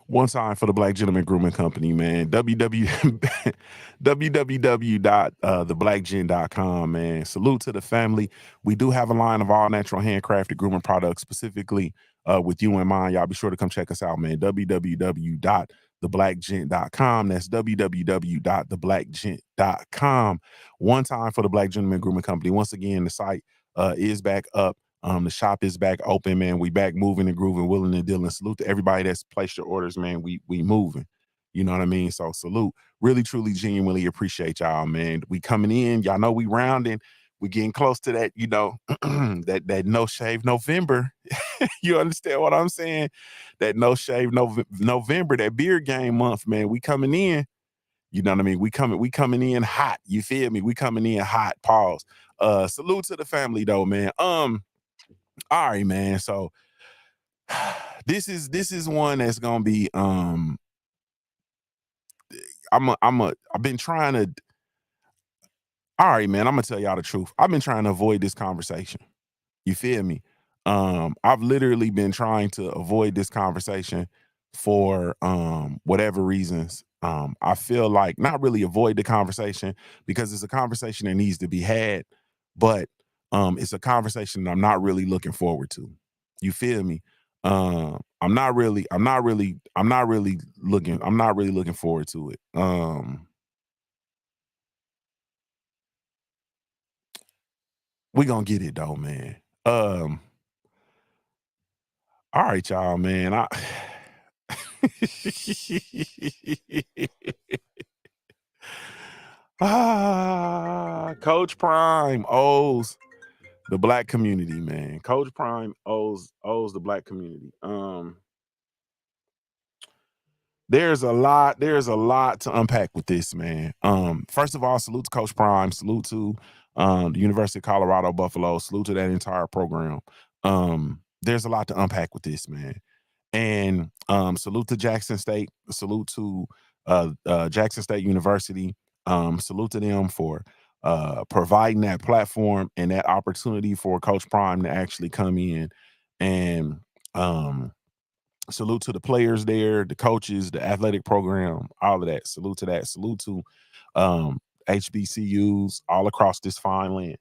One time for the Black Gentleman Grooming Company, man. www.theblackgen.com, man. Salute to the family. We do have a line of all natural handcrafted grooming products, specifically with you in mind. Y'all be sure to come check us out, man. www.theblackgent.com. That's www.theblackgent.com. One time for the Black Gentleman Grooming Company. Once again, the site is back up. The shop is back open, man. We back moving and grooving, willing and dealing. Salute to everybody that's placed your orders, man. We moving. You know what I mean? So salute. Really, truly, genuinely appreciate y'all, man. We coming in. Y'all know we rounding. We getting close to that, that no shave November. You understand what I'm saying? That no shave November, that beer game month, man. We coming in. You know what I mean? We coming in hot. You feel me? We coming in hot. Pause. Salute to the family though, man. All right, man. So this is one that's gonna be I've been trying to. All right, man. I'm gonna tell y'all the truth. I've been trying to avoid this conversation. You feel me? I've literally been trying to avoid this conversation for whatever reasons. I feel like not really avoid the conversation because it's a conversation that needs to be had, but it's a conversation that I'm not really looking forward to. You feel me? I'm not really looking forward to it. We gonna get it though, man. Um, all right, y'all, man. Coach Prime owes the black community, man. Coach Prime owes the black community. there's a lot to unpack with this, man. First of all, salute to Coach Prime, salute to the University of Colorado Buffalo, salute to that entire program. There's a lot to unpack with this, man. And salute to Jackson State, salute to Jackson State University, salute to them for providing that platform and that opportunity for Coach Prime to actually come in and um, salute to the players there, the coaches, the athletic program, all of that. Salute to that. Salute to um, HBCUs all across this fine land.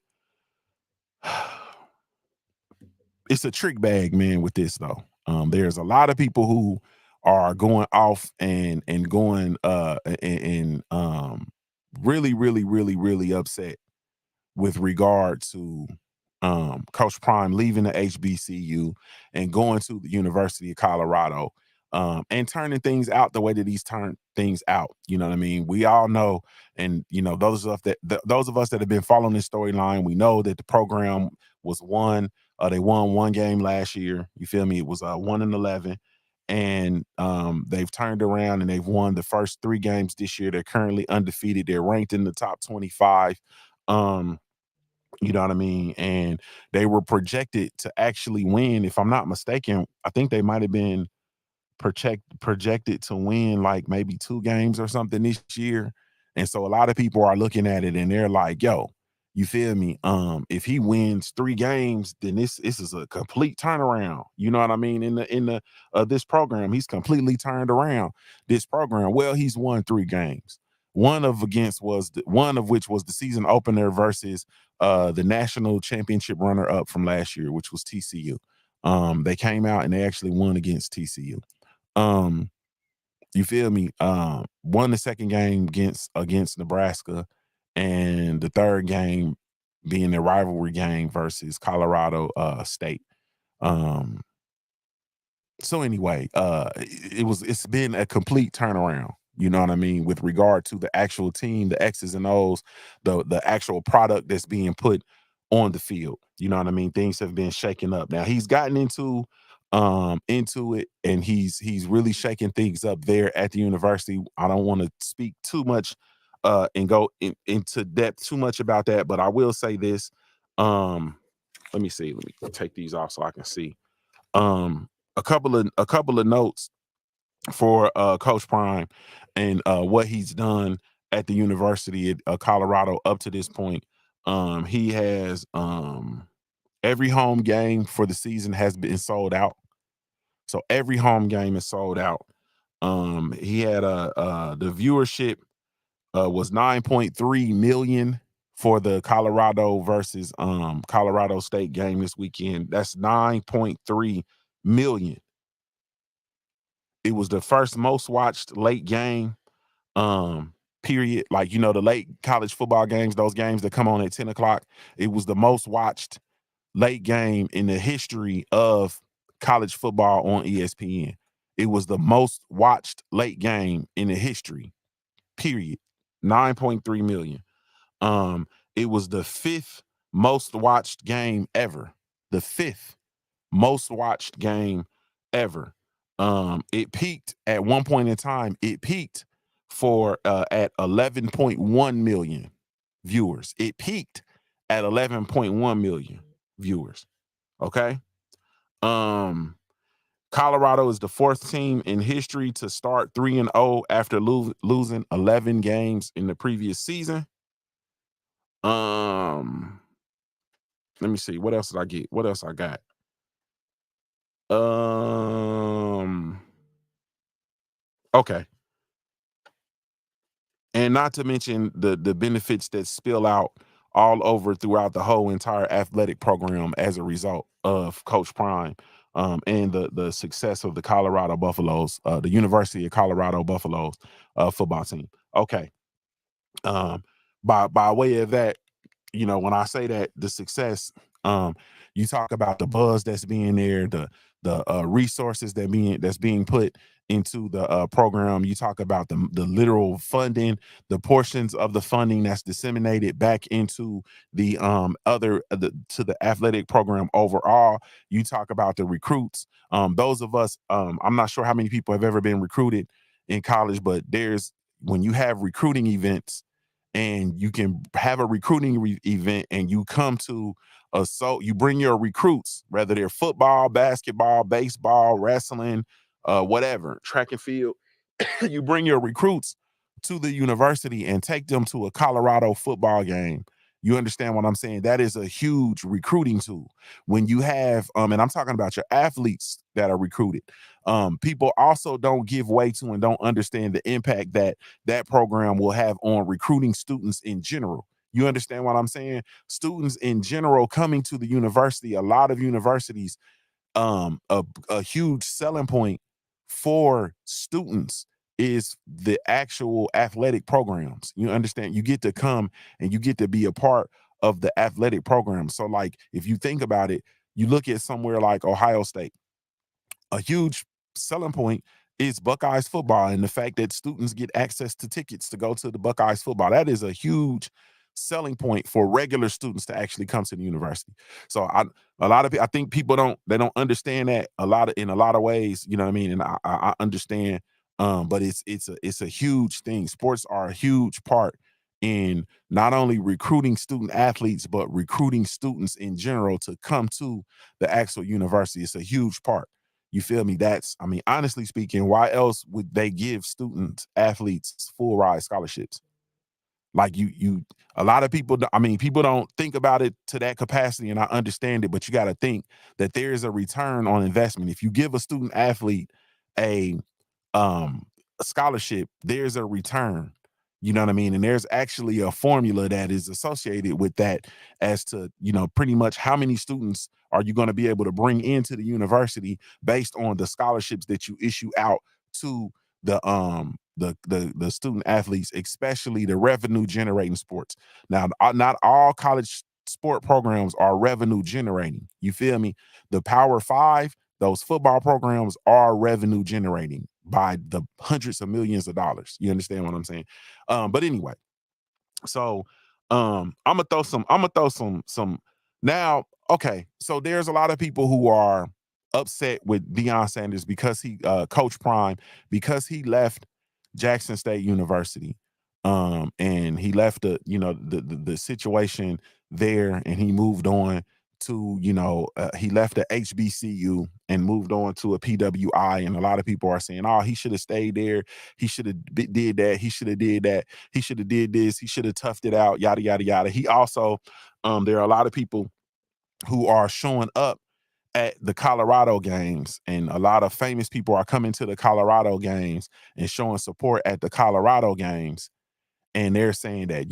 It's a trick bag, man, with this though. There's a lot of people who are going off and going and really, really, really, really upset with regard to Coach Prime leaving the HBCU and going to the University of Colorado, and turning things out the way that he's turned things out. You know what I mean? We all know, and those of us that have been following this storyline, we know that the program was won. They won one game last year. You feel me? It was 1-11. And they've turned around and they've won the first 3 games this year. They're currently undefeated. They're ranked in the top 25. Um, you know what I mean? And they were projected to actually win. If I'm not mistaken, I think they might have been projected to win like maybe 2 games or something this year. And so a lot of people are looking at it and they're like, yo, you feel me? If he wins 3 games, then this is a complete turnaround. You know what I mean? In the this program, he's completely turned around this program. Well, he's won 3 games. One of which was the season opener versus the national championship runner up from last year, which was TCU. They came out and they actually won against TCU. Um, you feel me? Won the second game against Nebraska, and the third game being a rivalry game versus Colorado State. Um, so anyway, it's been a complete turnaround. You know what I mean, with regard to the actual team, the X's and O's, the actual product that's being put on the field. You know what I mean? Things have been shaken up. Now he's gotten into it and he's really shaking things up there at the university. I don't want to speak too much and go into depth too much about that, but I will say this. Um, let me see. Let me take these off so I can see. Um, a couple of notes for Coach Prime and what he's done at the University of Colorado up to this point. He has every home game for the season has been sold out. So every home game is sold out. He had the viewership was 9.3 million for the Colorado versus Colorado State game this weekend. That's 9.3 million. It was the first most watched late game, period. Like, the late college football games, those games that come on at 10 o'clock. It was the most watched late game in the history of college football on ESPN. It was the most watched late game in the history, period. 9.3 million. Um, it was the fifth most watched game ever. The fifth most watched game ever. It peaked at one point in time. It peaked for at 11.1 million viewers. It peaked at 11.1 million viewers. Okay. Um, Colorado is the fourth team in history to start 3-0 after losing 11 games in the previous season. Um, Let me see. What else did I get? What else I got? Um, okay. And not to mention the benefits that spill out all over throughout the whole entire athletic program as a result of Coach Prime, and the success of the Colorado Buffaloes, the University of Colorado Buffaloes football team. Okay. Um, by way of that, when I say that the success, um, you talk about the buzz that's being there, the resources that's being put into the program. You talk about the literal funding, the portions of the funding that's disseminated back into the to the athletic program overall. You talk about the recruits. Those of us, I'm not sure how many people have ever been recruited in college, but there's when you have recruiting events and you can have a recruiting event and you come to you bring your recruits, whether they're football, basketball, baseball, wrestling, whatever, track and field. You bring your recruits to the university and take them to a Colorado football game. You understand what I'm saying? That is a huge recruiting tool. When you have, and I'm talking about your athletes that are recruited. People also don't give way to and don't understand the impact that that program will have on recruiting students in general. You understand what I'm saying? Students in general coming to the university, a lot of universities, a huge selling point for students is the actual athletic programs. You understand? You get to come and you get to be a part of the athletic program. So, like, if you think about it, you look at somewhere like Ohio State, a huge selling point is Buckeyes football and the fact that students get access to tickets to go to the Buckeyes football. That is a huge selling point for regular students to actually come to the university. So a lot of I think people don't understand that in a lot of ways, you know what I mean? And I understand, but it's a huge thing. Sports are a huge part in not only recruiting student athletes, but recruiting students in general to come to the actual university. It's a huge part. You feel me? I mean, honestly speaking, why else would they give students, athletes, full ride scholarships? Like a lot of people, I mean, people don't think about it to that capacity, and I understand it, but you got to think that there is a return on investment. If you give a student athlete a a scholarship, there's a return. You know what I mean? And there's actually a formula that is associated with that as to, pretty much how many students are you going to be able to bring into the university based on the scholarships that you issue out to the student athletes, especially the revenue generating sports. Now, not all college sport programs are revenue generating. You feel me? The Power Five, those football programs are revenue generating by the hundreds of millions of dollars. You understand what I'm saying? But anyway, so I'm gonna throw some now. Okay, so there's a lot of people who are upset with Deion Sanders because he Coach Prime, because he left Jackson State University. And he left the situation there and he moved on to, he left the HBCU and moved on to a PWI. And a lot of people are saying, oh, he should have stayed there. He should have did that. He should have did that. He should have did this. He should have toughed it out, yada, yada, yada. He also, there are a lot of people who are showing up at the Colorado games, and a lot of famous people are coming to the Colorado games and showing support at the Colorado games. And they're saying that,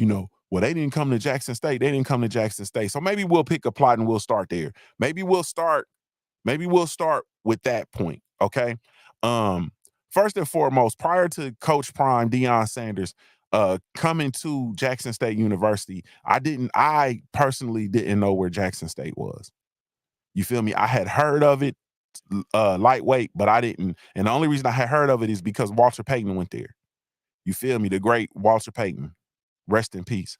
well, they didn't come to Jackson State. They didn't come to Jackson State. So maybe we'll pick a plot and we'll start there. Maybe we'll start with that point. Okay. Um, First and foremost, prior to Coach Prime, Deion Sanders, coming to Jackson State University, I personally didn't know where Jackson State was. You feel me? I had heard of it, lightweight, but I didn't. And the only reason I had heard of it is because Walter Payton went there. You feel me? The great Walter Payton, rest in peace.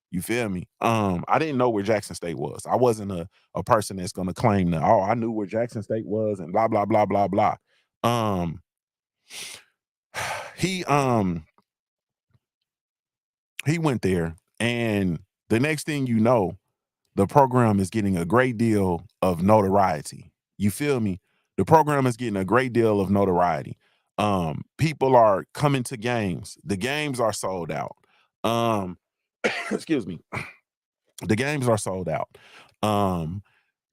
You feel me? I didn't know where Jackson State was. I wasn't a person that's gonna claim that, oh, I knew where Jackson State was and blah, blah, blah, blah, blah. Um, he he went there, and the next thing you know, the program is getting a great deal of notoriety. You feel me? The program is getting a great deal of notoriety. People are coming to games. The games are sold out. Um, excuse me. The games are sold out. Um,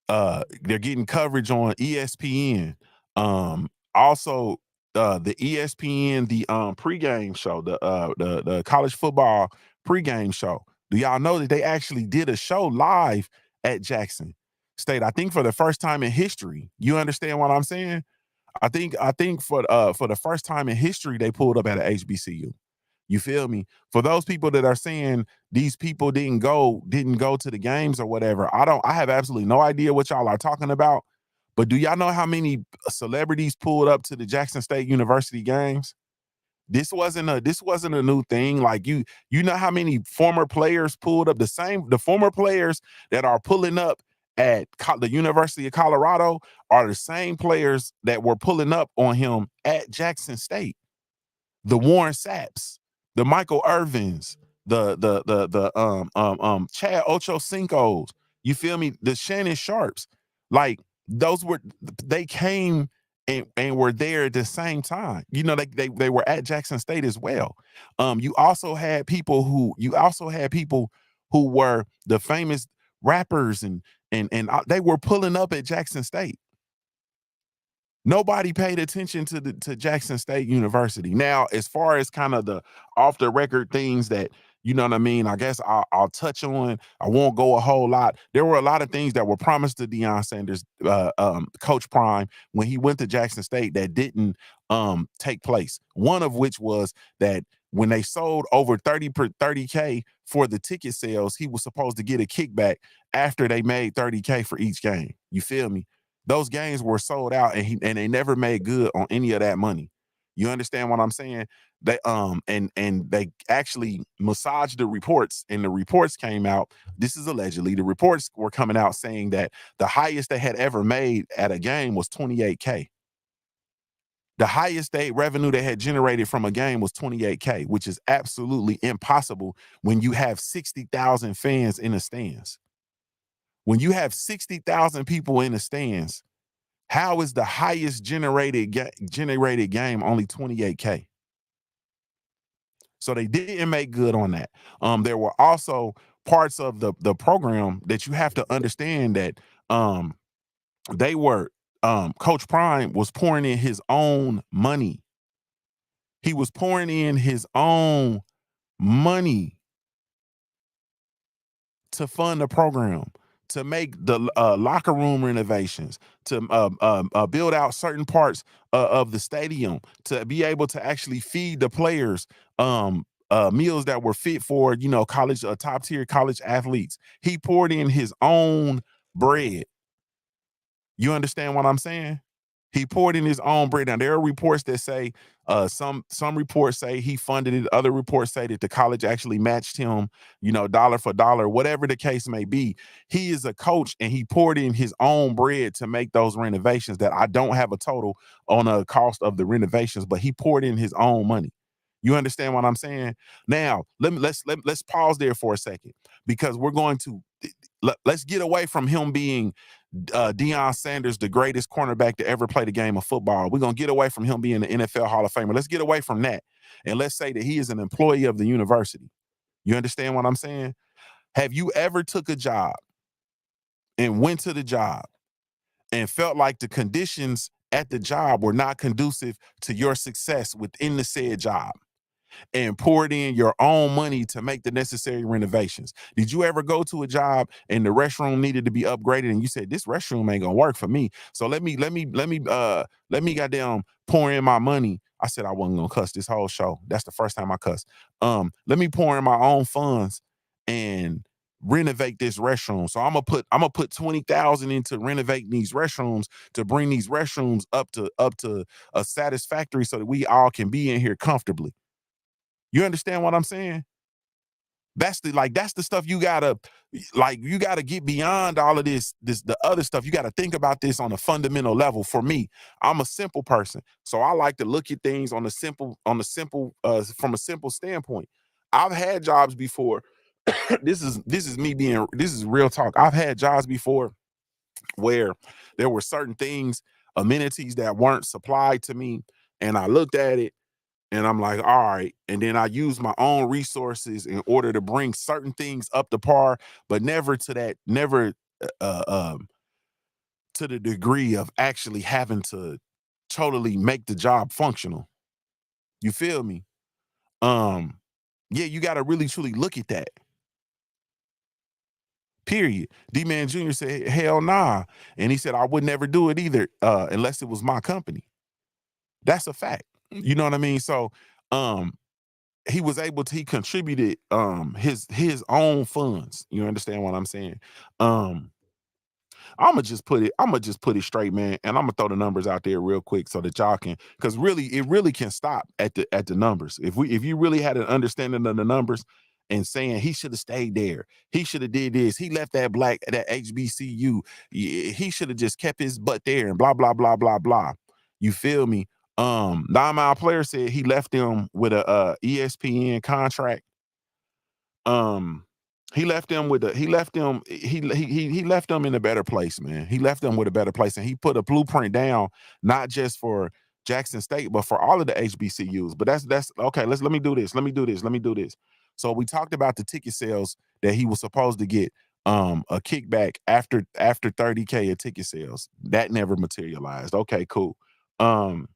they're getting coverage on ESPN. Also, the ESPN, the pregame show, the college football pregame show. Do y'all know that they actually did a show live at Jackson State? I think for the first time in history. You understand what I'm saying? I think for the first time in history, they pulled up at a HBCU. You feel me? For those people that are saying these people didn't go to the games or whatever, I have absolutely no idea what y'all are talking about. But do y'all know how many celebrities pulled up to the Jackson State University games? This wasn't a new thing. Like you know how many former players pulled up, the former players that are pulling up at the University of Colorado are the same players that were pulling up on him at Jackson State. the Warren Sapps, the Michael Irvins, the Chad Ochocinco's. You feel me? The Shannon Sharps, like those were they came and were there at the same time. You know, they were at Jackson State as well. You also had people who were the famous rappers and they were pulling up at Jackson State. Nobody paid attention to Jackson State University. Now, as far as kind of the off the record things that you know what I mean, I guess I'll touch on. I won't go a whole lot. There were a lot of things that were promised to Deion Sanders, Coach Prime, when he went to Jackson State that didn't take place. One of which was that when they sold over 30K for the ticket sales, he was supposed to get a kickback after they made 30K for each game. You feel me? Those games were sold out and they never made good on any of that money. You understand what I'm saying? They and they actually massaged the reports, and the reports came out. This is allegedly, the reports were coming out saying that the highest they had ever made at a game was 28K. The highest revenue they had generated from a game was 28K, which is absolutely impossible when you have 60,000 fans in the stands. When you have 60,000 people in the stands, how is the highest generated game only 28K? So they didn't make good on that. There were also parts of the program that you have to understand that they were Coach Prime was pouring in his own money. He was pouring in his own money to fund the program, to make the locker room renovations, to build out certain parts of the stadium, to be able to actually feed the players meals that were fit for, you know, college, top tier college athletes. He poured in his own bread. You understand what I'm saying? He poured in his own bread. Now there are reports that say some reports say he funded it. Other reports say that the college actually matched him, you know, dollar for dollar, whatever the case may be. He is a coach and he poured in his own bread to make those renovations that I don't have a total on a cost of the renovations, but he poured in his own money. You understand what I'm saying? Now, let's pause there for a second because we're going to let's get away from him being Deion Sanders, the greatest cornerback to ever play the game of football. We're going to get away from him being the NFL Hall of Famer. Let's get away from that. And let's say that he is an employee of the university. You understand what I'm saying? Have you ever took a job and went to the job and felt like the conditions at the job were not conducive to your success within the said job, and poured in your own money to make the necessary renovations? Did you ever go to a job and the restroom needed to be upgraded and you said, this restroom ain't gonna work for me, so let me goddamn pour in my money? I said I wasn't gonna cuss this whole show. That's the first time I cuss. Let me pour in my own funds and renovate this restroom. So I'm gonna put 20,000 into renovating these restrooms to bring these restrooms up to a satisfactory so that we all can be in here comfortably. You understand what I'm saying? That's the stuff you gotta get beyond all of this the other stuff. You gotta think about this on a fundamental level. For me, I'm a simple person, so I like to look at things on a simple from a simple standpoint. I've had jobs before. This is real talk. I've had jobs before where there were certain things, amenities that weren't supplied to me, and I looked at it and I'm like, all right. And then I use my own resources in order to bring certain things up to par, but never uh, um, to the degree of actually having to totally make the job functional. You feel me? Um, yeah, you got to really truly look at that. Period. D Man Jr. said, hell nah. And he said, I would never do it either, unless it was my company. That's a fact. You know what I mean? So, um, he contributed his own funds. You understand what I'm saying? um I'm gonna just put it straight, man, and I'm gonna throw the numbers out there real quick so that y'all can, because really it really can stop at the numbers. If you really had an understanding of the numbers and saying he should have stayed there, he should have did this, he left that HBCU, he should have just kept his butt there and blah blah blah blah blah. You feel me? Nine Mile Player said he left them with a ESPN contract. He left them with he left them in a better place, man. He left them with a better place, and he put a blueprint down, not just for Jackson State, but for all of the HBCUs. But that's okay. Let me do this. Let me do this. Let me do this. So we talked about the ticket sales that he was supposed to get a kickback after 30K of ticket sales. That never materialized. Okay, cool. Um,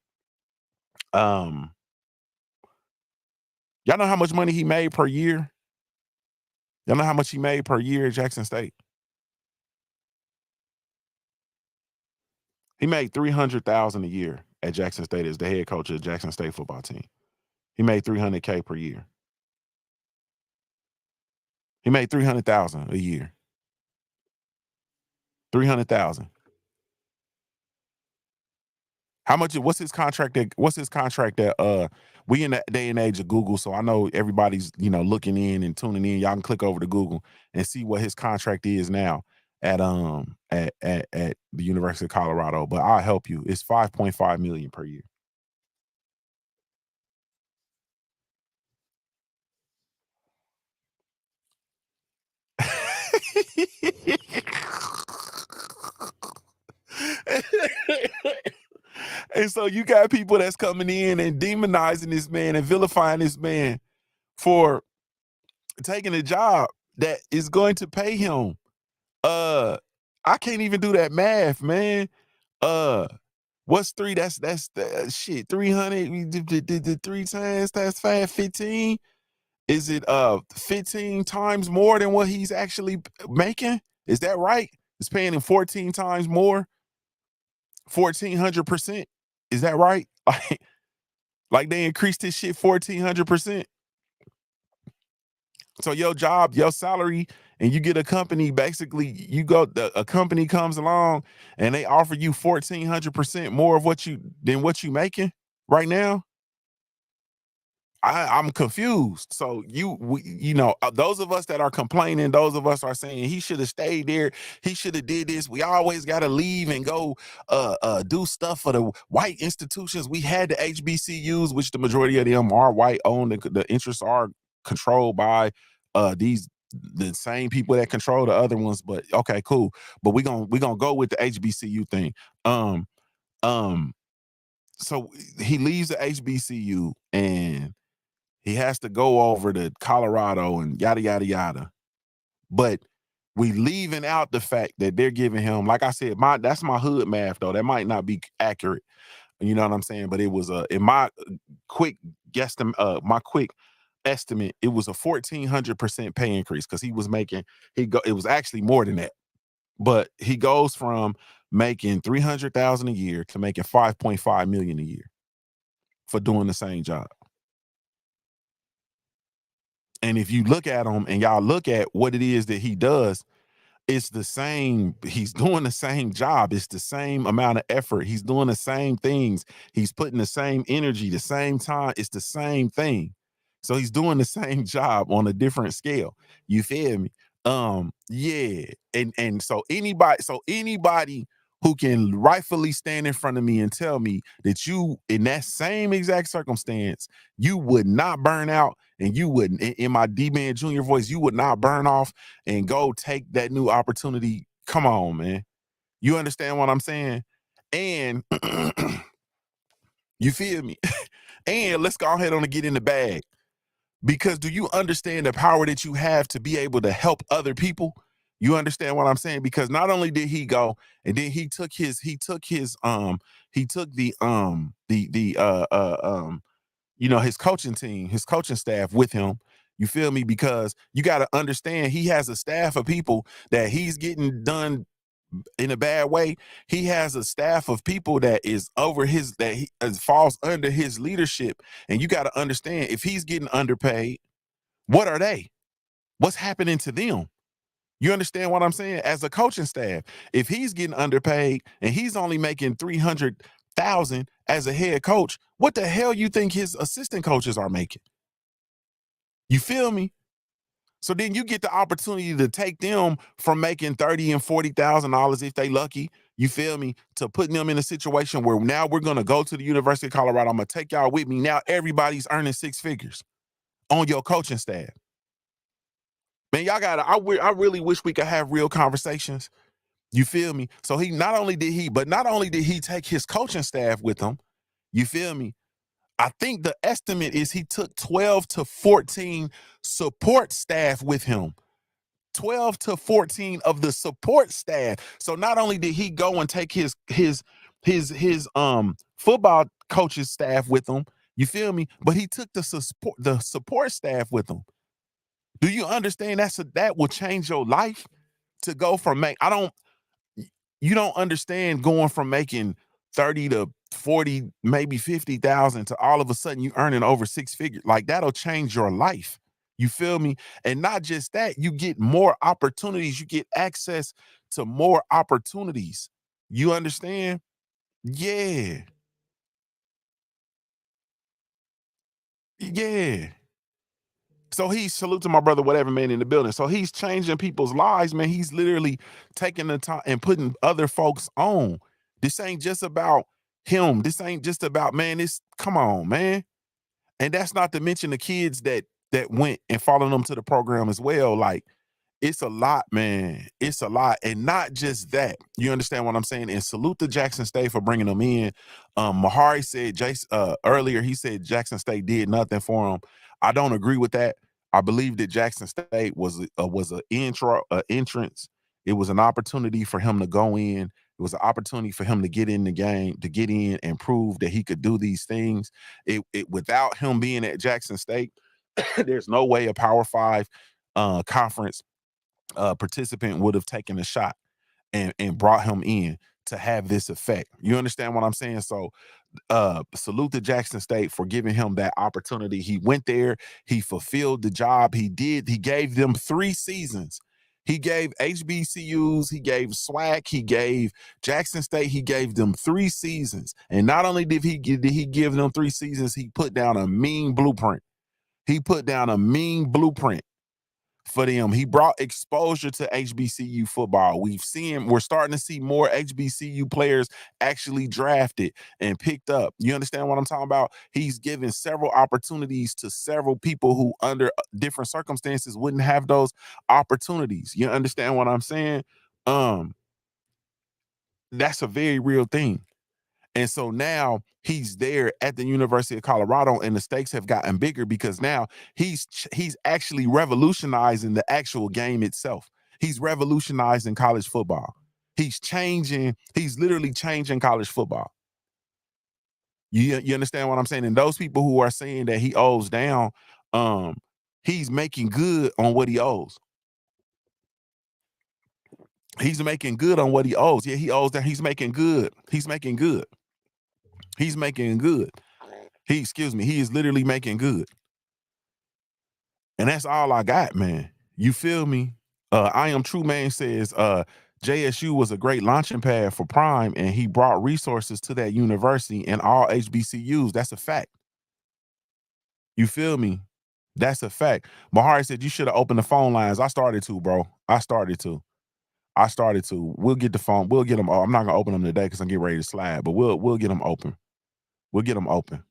y'all know how much money he made per year? Y'all know how much he made per year at Jackson State? He made $300,000 a year at Jackson State as the head coach of the Jackson State football team. He made $300K per year. He made $300,000 a year. $300,000. How much? What's his contract? We in the day and age of Google, so I know everybody's looking in and tuning in. Y'all can click over to Google and see what his contract is now at the University of Colorado. But I'll help you. It's $5.5 million per year. And so you got people that's coming in and demonizing this man and vilifying this man for taking a job that is going to pay him. I can't even do that math, man. What's three? That's shit. 300 the 3 times that's 15. Is it 15 times more than what he's actually making? Is that right? It's paying him 14 times more. 1,400%. Is that right? Like they increased his shit 1,400%. So your job, your salary, and you get a company, basically a company comes along and they offer you 1,400% more of what you making right now. I'm confused. So those of us that are complaining, those of us are saying he should have stayed there. He should have did this. We always got to leave and go do stuff for the white institutions. We had the HBCUs, which the majority of them are white owned. The interests are controlled by the same people that control the other ones. But okay, cool. But we gonna go with the HBCU thing. So he leaves the HBCU and he has to go over to Colorado and yada, yada, yada. But we leaving out the fact that they're giving him, like I said, that's my hood math, though. That might not be accurate. You know what I'm saying? But it was in my quick guesstimate, my quick estimate, it was a 1,400% pay increase because he was making, it was actually more than that. But he goes from making $300,000 a year to making $5.5 million a year for doing the same job. And if you look at him and y'all look at what it is that he does, it's the same. He's doing the same job. It's the same amount of effort. He's doing the same things. He's putting the same energy, the same time. It's the same thing. So he's doing the same job on a different scale. You feel me? Yeah. And so anybody who can rightfully stand in front of me and tell me that you, in that same exact circumstance, you would not burn out and you wouldn't, in my D-Man Jr. voice, you would not burn off and go take that new opportunity. Come on, man. You understand what I'm saying? And you feel me? And let's go ahead on and get in the bag. Because do you understand the power that you have to be able to help other people? You understand what I'm saying? Because not only did he go, and then he took the his coaching team, his coaching staff with him. You feel me? Because you got to understand he has a staff of people that he's getting done in a bad way. He has a staff of people that is over falls under his leadership. And you got to understand, if he's getting underpaid, what are they? What's happening to them? You understand what I'm saying? As a coaching staff, if he's getting underpaid and he's only making $300,000 as a head coach, what the hell you think his assistant coaches are making? You feel me? So then you get the opportunity to take them from making 30 and $40,000 if they lucky, you feel me, to putting them in a situation where now we're gonna go to the University of Colorado. I'm gonna take y'all with me. Now everybody's earning six figures on your coaching staff. Man, y'all gotta, I really wish we could have real conversations. You feel me? So not only did he take his coaching staff with him, you feel me? I think the estimate is he took 12 to 14 support staff with him. 12 to 14 of the support staff. So not only did he go and take his football coaches staff with him, you feel me? But he took the support staff with him. Do you understand that will change your life to go from you don't understand going from making 30 to 40, maybe 50,000 to all of a sudden you earning over six figures. Like that'll change your life. You feel me? And not just that, you get more opportunities, you get access to more opportunities. You understand? Yeah. Yeah. So he's salute to my brother, whatever man in the building. So he's changing people's lives, man. He's literally taking the time and putting other folks on. This ain't just about him. This ain't just about, man. This come on, man. And that's not to mention the kids that went and followed them to the program as well. Like it's a lot, man. It's a lot. And not just that. You understand what I'm saying? And salute to Jackson State for bringing them in. Mahari said earlier, he said Jackson State did nothing for him. I don't agree with that. I believe that Jackson State was an entrance. It was an opportunity for him to go in. It was an opportunity for him to get in the game, to get in and prove that he could do these things. Without him being at Jackson State, there's no way a Power Five conference participant would have taken a shot and brought him in to have this effect. You understand what I'm saying? So salute to Jackson State for giving him that opportunity. He went there, he fulfilled the job. He gave them 3 seasons. He gave HBCUs, he gave SWAC, he gave Jackson State, he gave them 3 seasons. And not only did he give them 3 seasons, he put down a mean blueprint. He put down a mean blueprint for them. He brought exposure to HBCU football. We're starting to see more HBCU players actually drafted and picked up. You understand what I'm talking about? He's given several opportunities to several people who under different circumstances wouldn't have those opportunities. You understand what I'm saying? That's a very real thing. And so now he's there at the University of Colorado, and the stakes have gotten bigger because now he's actually revolutionizing the actual game itself. He's revolutionizing college football. He's literally changing college football. You understand what I'm saying? And those people who are saying that he owes down, he's making good on what he owes. He's making good on what he owes. Yeah, he owes that. He's making good. He's making good. He's making good. He is literally making good. And that's all I got, man. You feel me? I Am True Man says JSU was a great launching pad for Prime, and he brought resources to that university and all HBCUs. That's a fact. You feel me? That's a fact. Mahari said you should have opened the phone lines. I started to, bro. I started to. We'll get the phone. We'll get them. I'm not gonna open them today because I'm getting ready to slide, but we'll get them open. We'll get them open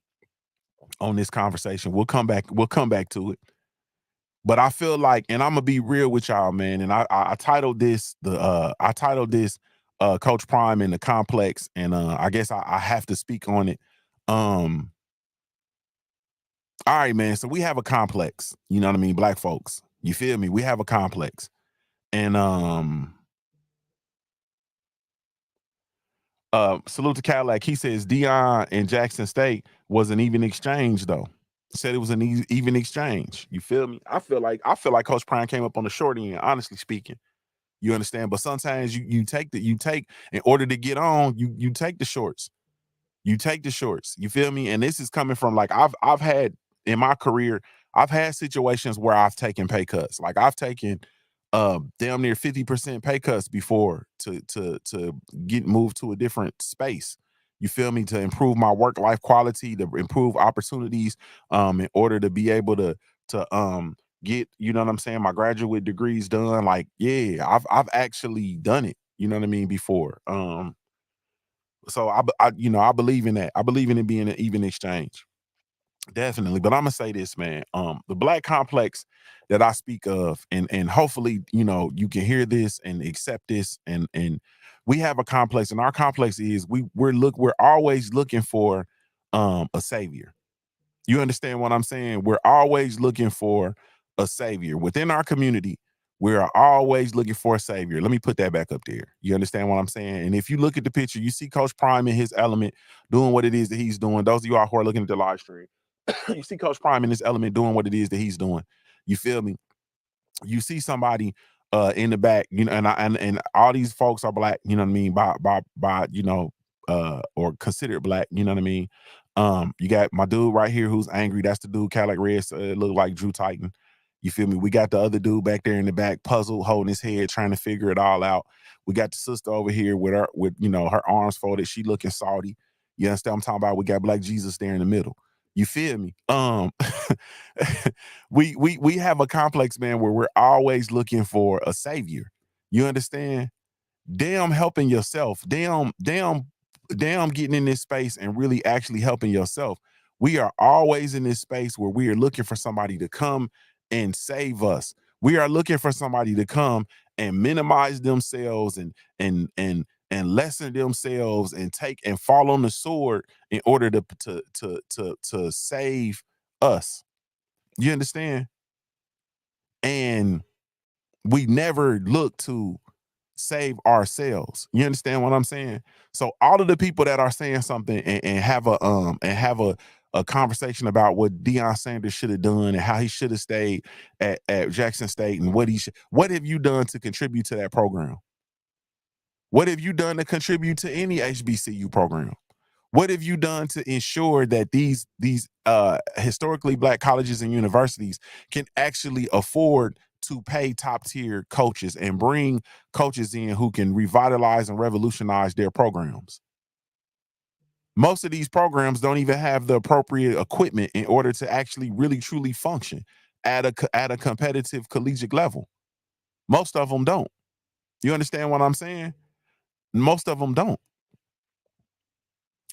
on this conversation. We'll come back to it. But I feel like, and I'm gonna be real with y'all, man. And I titled this Coach Prime in the Complex, and I guess I have to speak on it. All right, man. So we have a complex, you know what I mean? Black folks. You feel me? We have a complex. And salute to Cadillac. He says Dion and Jackson State was an even exchange, though. Said it was an even exchange. You feel me? I feel like Coach Prime came up on the short end, honestly speaking. You understand? But sometimes you take in order to get on, you take the shorts. You take the shorts. You feel me? And this is coming from like I've had in my career, I've had situations where I've taken pay cuts. Like I've taken damn near 50% pay cuts before to get moved to a different space. You feel me? To improve my work-life quality, to improve opportunities, in order to be able to get, you know what I'm saying, my graduate degrees done. Like, yeah, I've actually done it. You know what I mean, before. So you know, I believe in that. I believe in it being an even exchange. Definitely. But I'm gonna say this, man. The black complex that I speak of, and hopefully, you know, you can hear this and accept this, and we have a complex, and our complex is we're always looking for a savior. You understand what I'm saying? We're always looking for a savior within our community. We are always looking for a savior. Let me put that back up there. You understand what I'm saying? And if you look at the picture, you see Coach Prime in his element doing what it is that he's doing. Those of you out who are looking at the live stream, you see Coach Prime in his element doing what it is that he's doing. You feel me? You see somebody in the back, you know, and all these folks are black, you know what I mean, by you know, or considered black, you know what I mean. You got my dude right here who's angry. That's the dude Cadillac Red, look like Drew Titan. You feel me? We got the other dude back there in the back, puzzled, holding his head, trying to figure it all out. We got the sister over here with you know, her arms folded, she looking salty. You understand what I'm talking about? We got Black Jesus there in the middle. You feel me? We have a complex, man, where we're always looking for a savior. You understand? Damn helping yourself. Damn getting in this space and really actually helping yourself. We are always in this space where we are looking for somebody to come and save us. We are looking for somebody to come and minimize themselves and lessen themselves and take and fall on the sword in order to save us. You understand? And we never look to save ourselves. You understand what I'm saying? So all of the people that are saying something and have a conversation about what Deion Sanders should have done and how he should have stayed at Jackson State and what have you done to contribute to that program? What have you done to contribute to any HBCU program? What have you done to ensure that these historically black colleges and universities can actually afford to pay top tier coaches and bring coaches in who can revitalize and revolutionize their programs? Most of these programs don't even have the appropriate equipment in order to actually really truly function at a competitive collegiate level. Most of them don't. You understand what I'm saying? Most of them don't.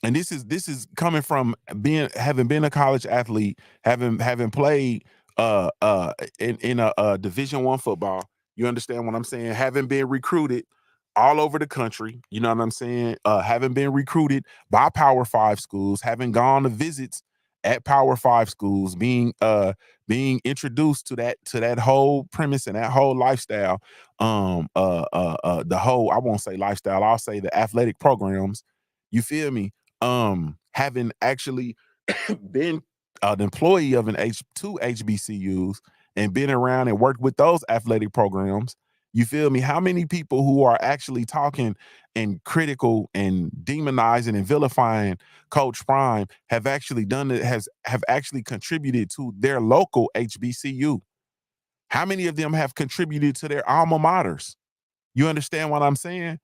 And this is coming from having been a college athlete, having played in a Division I football. You understand what I'm saying? Having been recruited all over the country, you know what I'm saying? Having been recruited by Power 5 schools, having gone to visits at Power 5 schools, being introduced to that whole premise and that whole lifestyle. The whole, I won't say lifestyle, I'll say the athletic programs. You feel me? Having actually been an employee of two HBCUs and been around and worked with those athletic programs. You feel me? How many people who are actually talking and critical and demonizing and vilifying Coach Prime have actually done it, have actually contributed to their local HBCU? How many of them have contributed to their alma maters? You understand what I'm saying?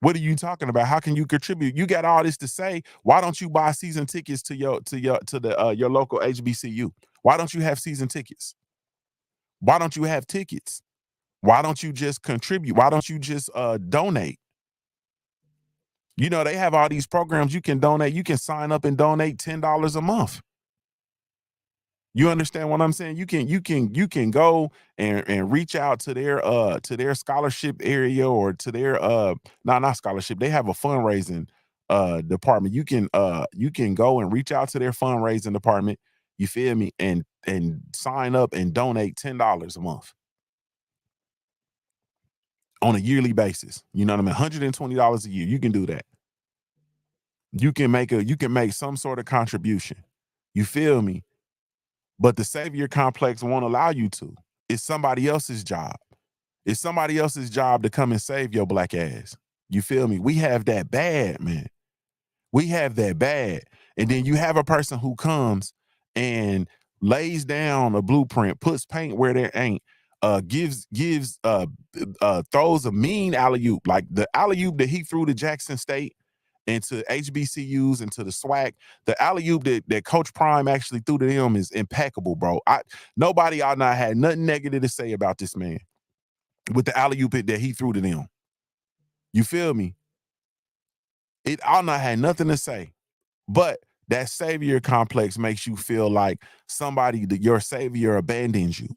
What are you talking about? How can you contribute? You got all this to say. Why don't you buy season tickets to your local HBCU? Why don't you have season tickets? Why don't you have tickets? Why don't you just contribute? Why don't you just donate? You know, they have all these programs you can donate. You can sign up and donate $10 a month. You understand what I'm saying? You can go and reach out to their scholarship area or to their no, not scholarship. They have a fundraising department. You can go and reach out to their fundraising department, you feel me, and sign up and donate $10 a month on a yearly basis. You know what I mean? $120 a year. You can do that. You can make some sort of contribution. You feel me? But the savior complex won't allow you to. It's somebody else's job. It's somebody else's job to come and save your black ass. You feel me? We have that bad, man. We have that bad. And then you have a person who comes and lays down a blueprint, puts paint where there ain't, throws a mean alley oop, like the alley oop that he threw to Jackson State and to HBCUs and to the SWAC. The alley-oop that Coach Prime actually threw to them is impeccable, bro. Nobody out now had nothing negative to say about this man with the alley-oop that he threw to them. You feel me? All not had nothing to say. But that savior complex makes you feel like your savior abandons you.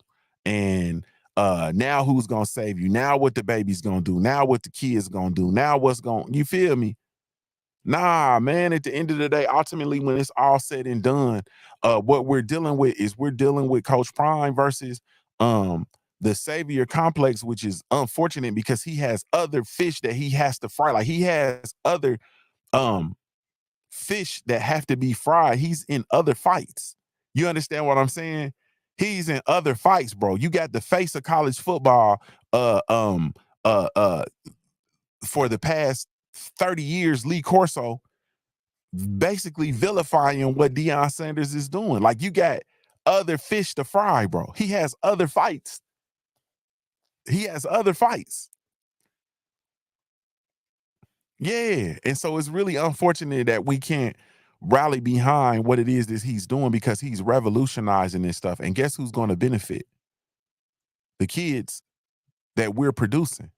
And now who's gonna save you? Now what the baby's gonna do? Now what the kid's gonna do? Now you feel me? Nah, man, at the end of the day, ultimately, when it's all said and done, what we're dealing with is Coach Prime versus the savior complex, which is unfortunate because he has other fish that he has to fry. Like he has other um fish that have to be fried. He's in other fights. You understand what I'm saying? He's in other fights, bro. You got the face of college football uh uh for the past 30 years, Lee Corso, basically vilifying what Deion Sanders is doing. Like you got other fish to fry, bro. He has other fights. He has other fights. Yeah. And so it's really unfortunate that we can't rally behind what it is that he's doing because he's revolutionizing this stuff. And guess who's going to benefit? The kids that we're producing.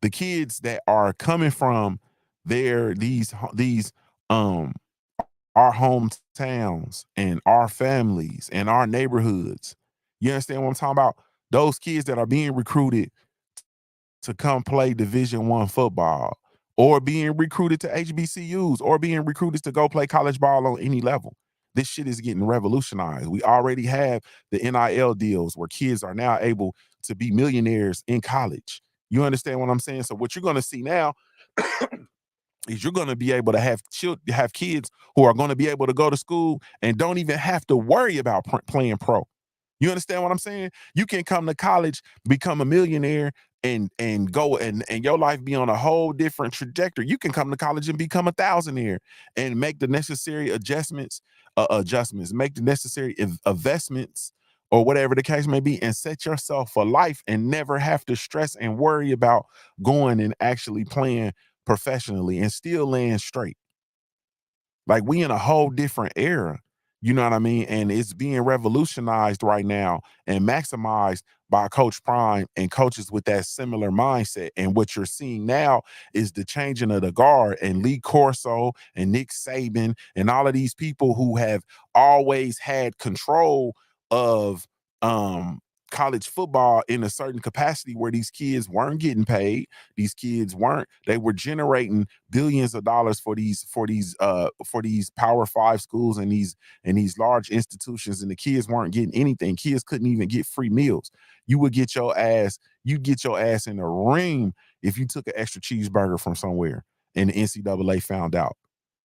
The kids that are coming from these our hometowns and our families and our neighborhoods. You understand what I'm talking about? Those kids that are being recruited to come play Division I football, or being recruited to HBCUs, or being recruited to go play college ball on any level. This shit is getting revolutionized. We already have the NIL deals where kids are now able to be millionaires in college. You understand what I'm saying? So what you're going to see now is you're going to be able to have kids who are going to be able to go to school and don't even have to worry about playing pro. You understand what I'm saying? You can come to college, become a millionaire, and go and your life be on a whole different trajectory. You can come to college and become a thousandaire and make the necessary adjustments, make the necessary investments, or whatever the case may be, and set yourself for life and never have to stress and worry about going and actually playing professionally and still land straight. Like we in a whole different era. You know what I mean? And it's being revolutionized right now and maximized by Coach Prime and coaches with that similar mindset. And what you're seeing now is the changing of the guard, and Lee Corso and Nick Saban and all of these people who have always had control of college football in a certain capacity, where these kids weren't getting paid. They were generating billions of dollars for these Power 5 schools and these large institutions, and the kids weren't getting anything. Kids couldn't even get free meals. You'd get your ass in the ring if you took an extra cheeseburger from somewhere and the NCAA found out.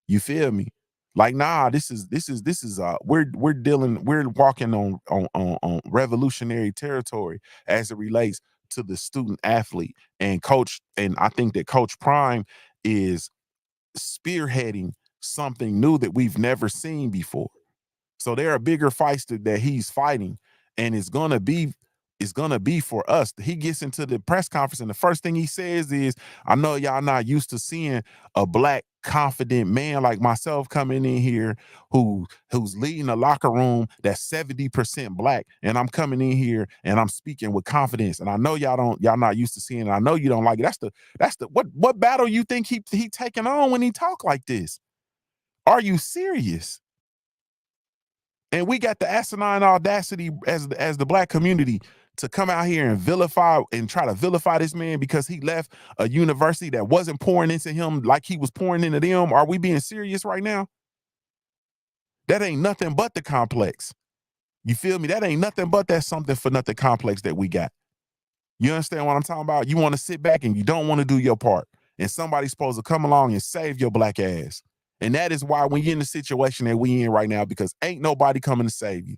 You feel me? Like, nah, this is we're walking on revolutionary territory as it relates to the student athlete and coach. And I think that Coach Prime is spearheading something new that we've never seen before. So there are bigger fights that he's fighting, and it's gonna be for us. He gets into the press conference, and the first thing he says is, "I know y'all not used to seeing a black confident man like myself coming in here who's leading a locker room that's 70% black, and I'm coming in here and I'm speaking with confidence. And I know y'all not used to seeing it. I know you don't like it. That's the what battle you think he taking on when he talk like this? Are you serious?" And we got the asinine audacity as the black community to come out here and try to vilify this man because he left a university that wasn't pouring into him like he was pouring into them. Are we being serious right now? That ain't nothing but the complex. You feel me? That ain't nothing but that something for nothing complex that we got. You understand what I'm talking about? You want to sit back and you don't want to do your part. And somebody's supposed to come along and save your black ass. And that is why when you're in the situation that we in right now, because ain't nobody coming to save you.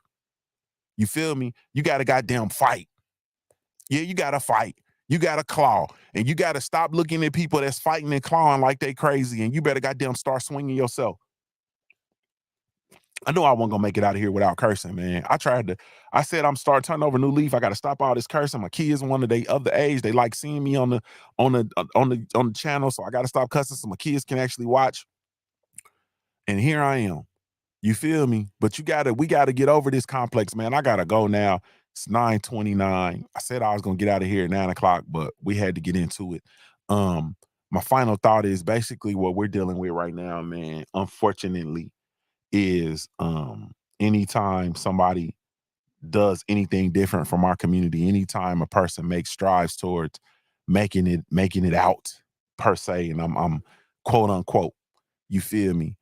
You feel me? You got to goddamn fight. Yeah, you got to fight. You got to claw. And you got to stop looking at people that's fighting and clawing like they crazy. And you better goddamn start swinging yourself. I knew I wasn't gonna make it out of here without cursing, man. I said I'm start turning over a new leaf. I got to stop all this cursing. My kids, one of the age, they like seeing me on the channel, so I got to stop cussing so my kids can actually watch. And here I am. You feel me? But we gotta get over this complex, man. I gotta go now. It's 9:29. I said I was gonna get out of here at 9 o'clock, but we had to get into it. My final thought is basically what we're dealing with right now, man. Unfortunately, is anytime somebody does anything different from our community, anytime a person makes strides towards making it out per se, and I'm quote unquote, you feel me?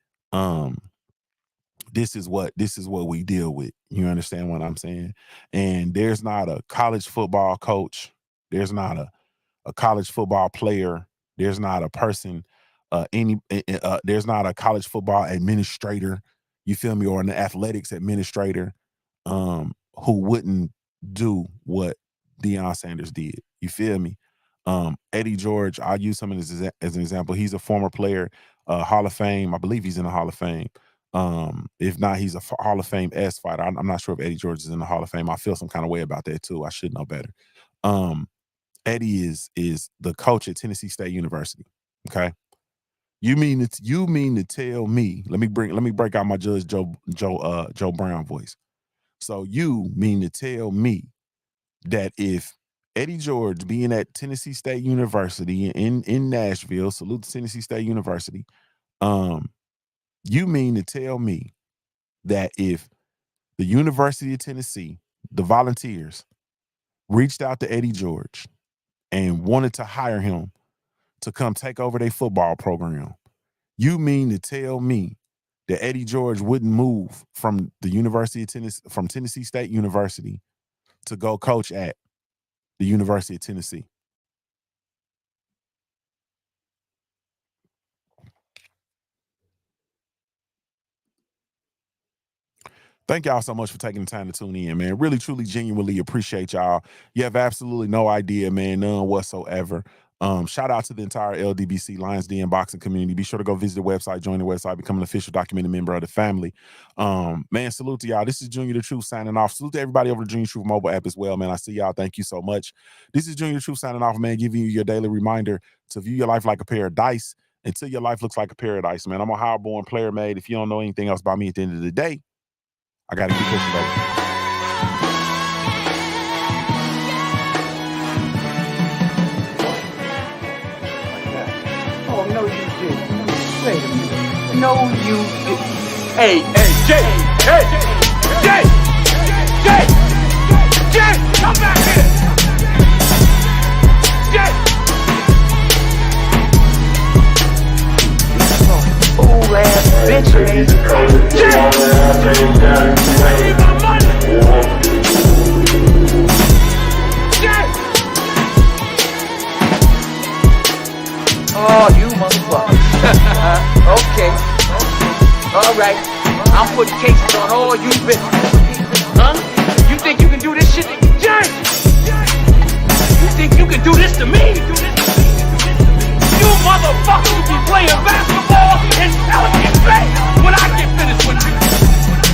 This is what we deal with. You understand what I'm saying? And there's not a college football coach, there's not a college football player, there's not a person, there's not a college football administrator, you feel me, or an athletics administrator who wouldn't do what Deion Sanders did. You feel me? Eddie George, I'll use him as an example. He's a former player, Hall of Fame. I believe he's in the Hall of Fame. If not, he's a Hall of Fame fighter. I'm not sure if Eddie George is in the Hall of Fame. I feel some kind of way about that too. I should know better. Eddie is the coach at Tennessee State University. Okay. You mean to tell me, let me break out my Judge Joe Brown voice. So you mean to tell me that if Eddie George being at Tennessee State University in Nashville, salute to Tennessee State University, you mean to tell me that if the University of Tennessee, the Volunteers, reached out to Eddie George and wanted to hire him to come take over their football program, you mean to tell me that Eddie George wouldn't move from the University of Tennessee, from Tennessee State University, to go coach at the University of Tennessee? Thank y'all so much for taking the time to tune in, man. Really, truly, genuinely appreciate y'all. You have absolutely no idea, man, none whatsoever. Shout out to the entire LDBC Lions Den boxing community. Be sure to go visit the website, join the website, become an official documented member of the family. Man, salute to y'all. This is Junior the Truth signing off. Salute to everybody over the Junior Truth mobile app as well, man. I see y'all. Thank you so much. This is Junior the Truth signing off, man, giving you your daily reminder to view your life like a pair of dice until your life looks like a paradise, man. I'm a hard-born player, made. If you don't know anything else about me at the end of the day, I got to keep pushing, baby. Oh, no, you didn't. Wait a minute. No, you didn't. Hey, Jay! Come back here! Jay! Fool ass bitch, man. Jay! I need my money! Jay! Oh, you motherfucker. Okay. All right. I'm putting cases on all you bitches. Huh? You think you can do this shit? Jay! You think you can do this to me? You motherfuckers be playing basketball.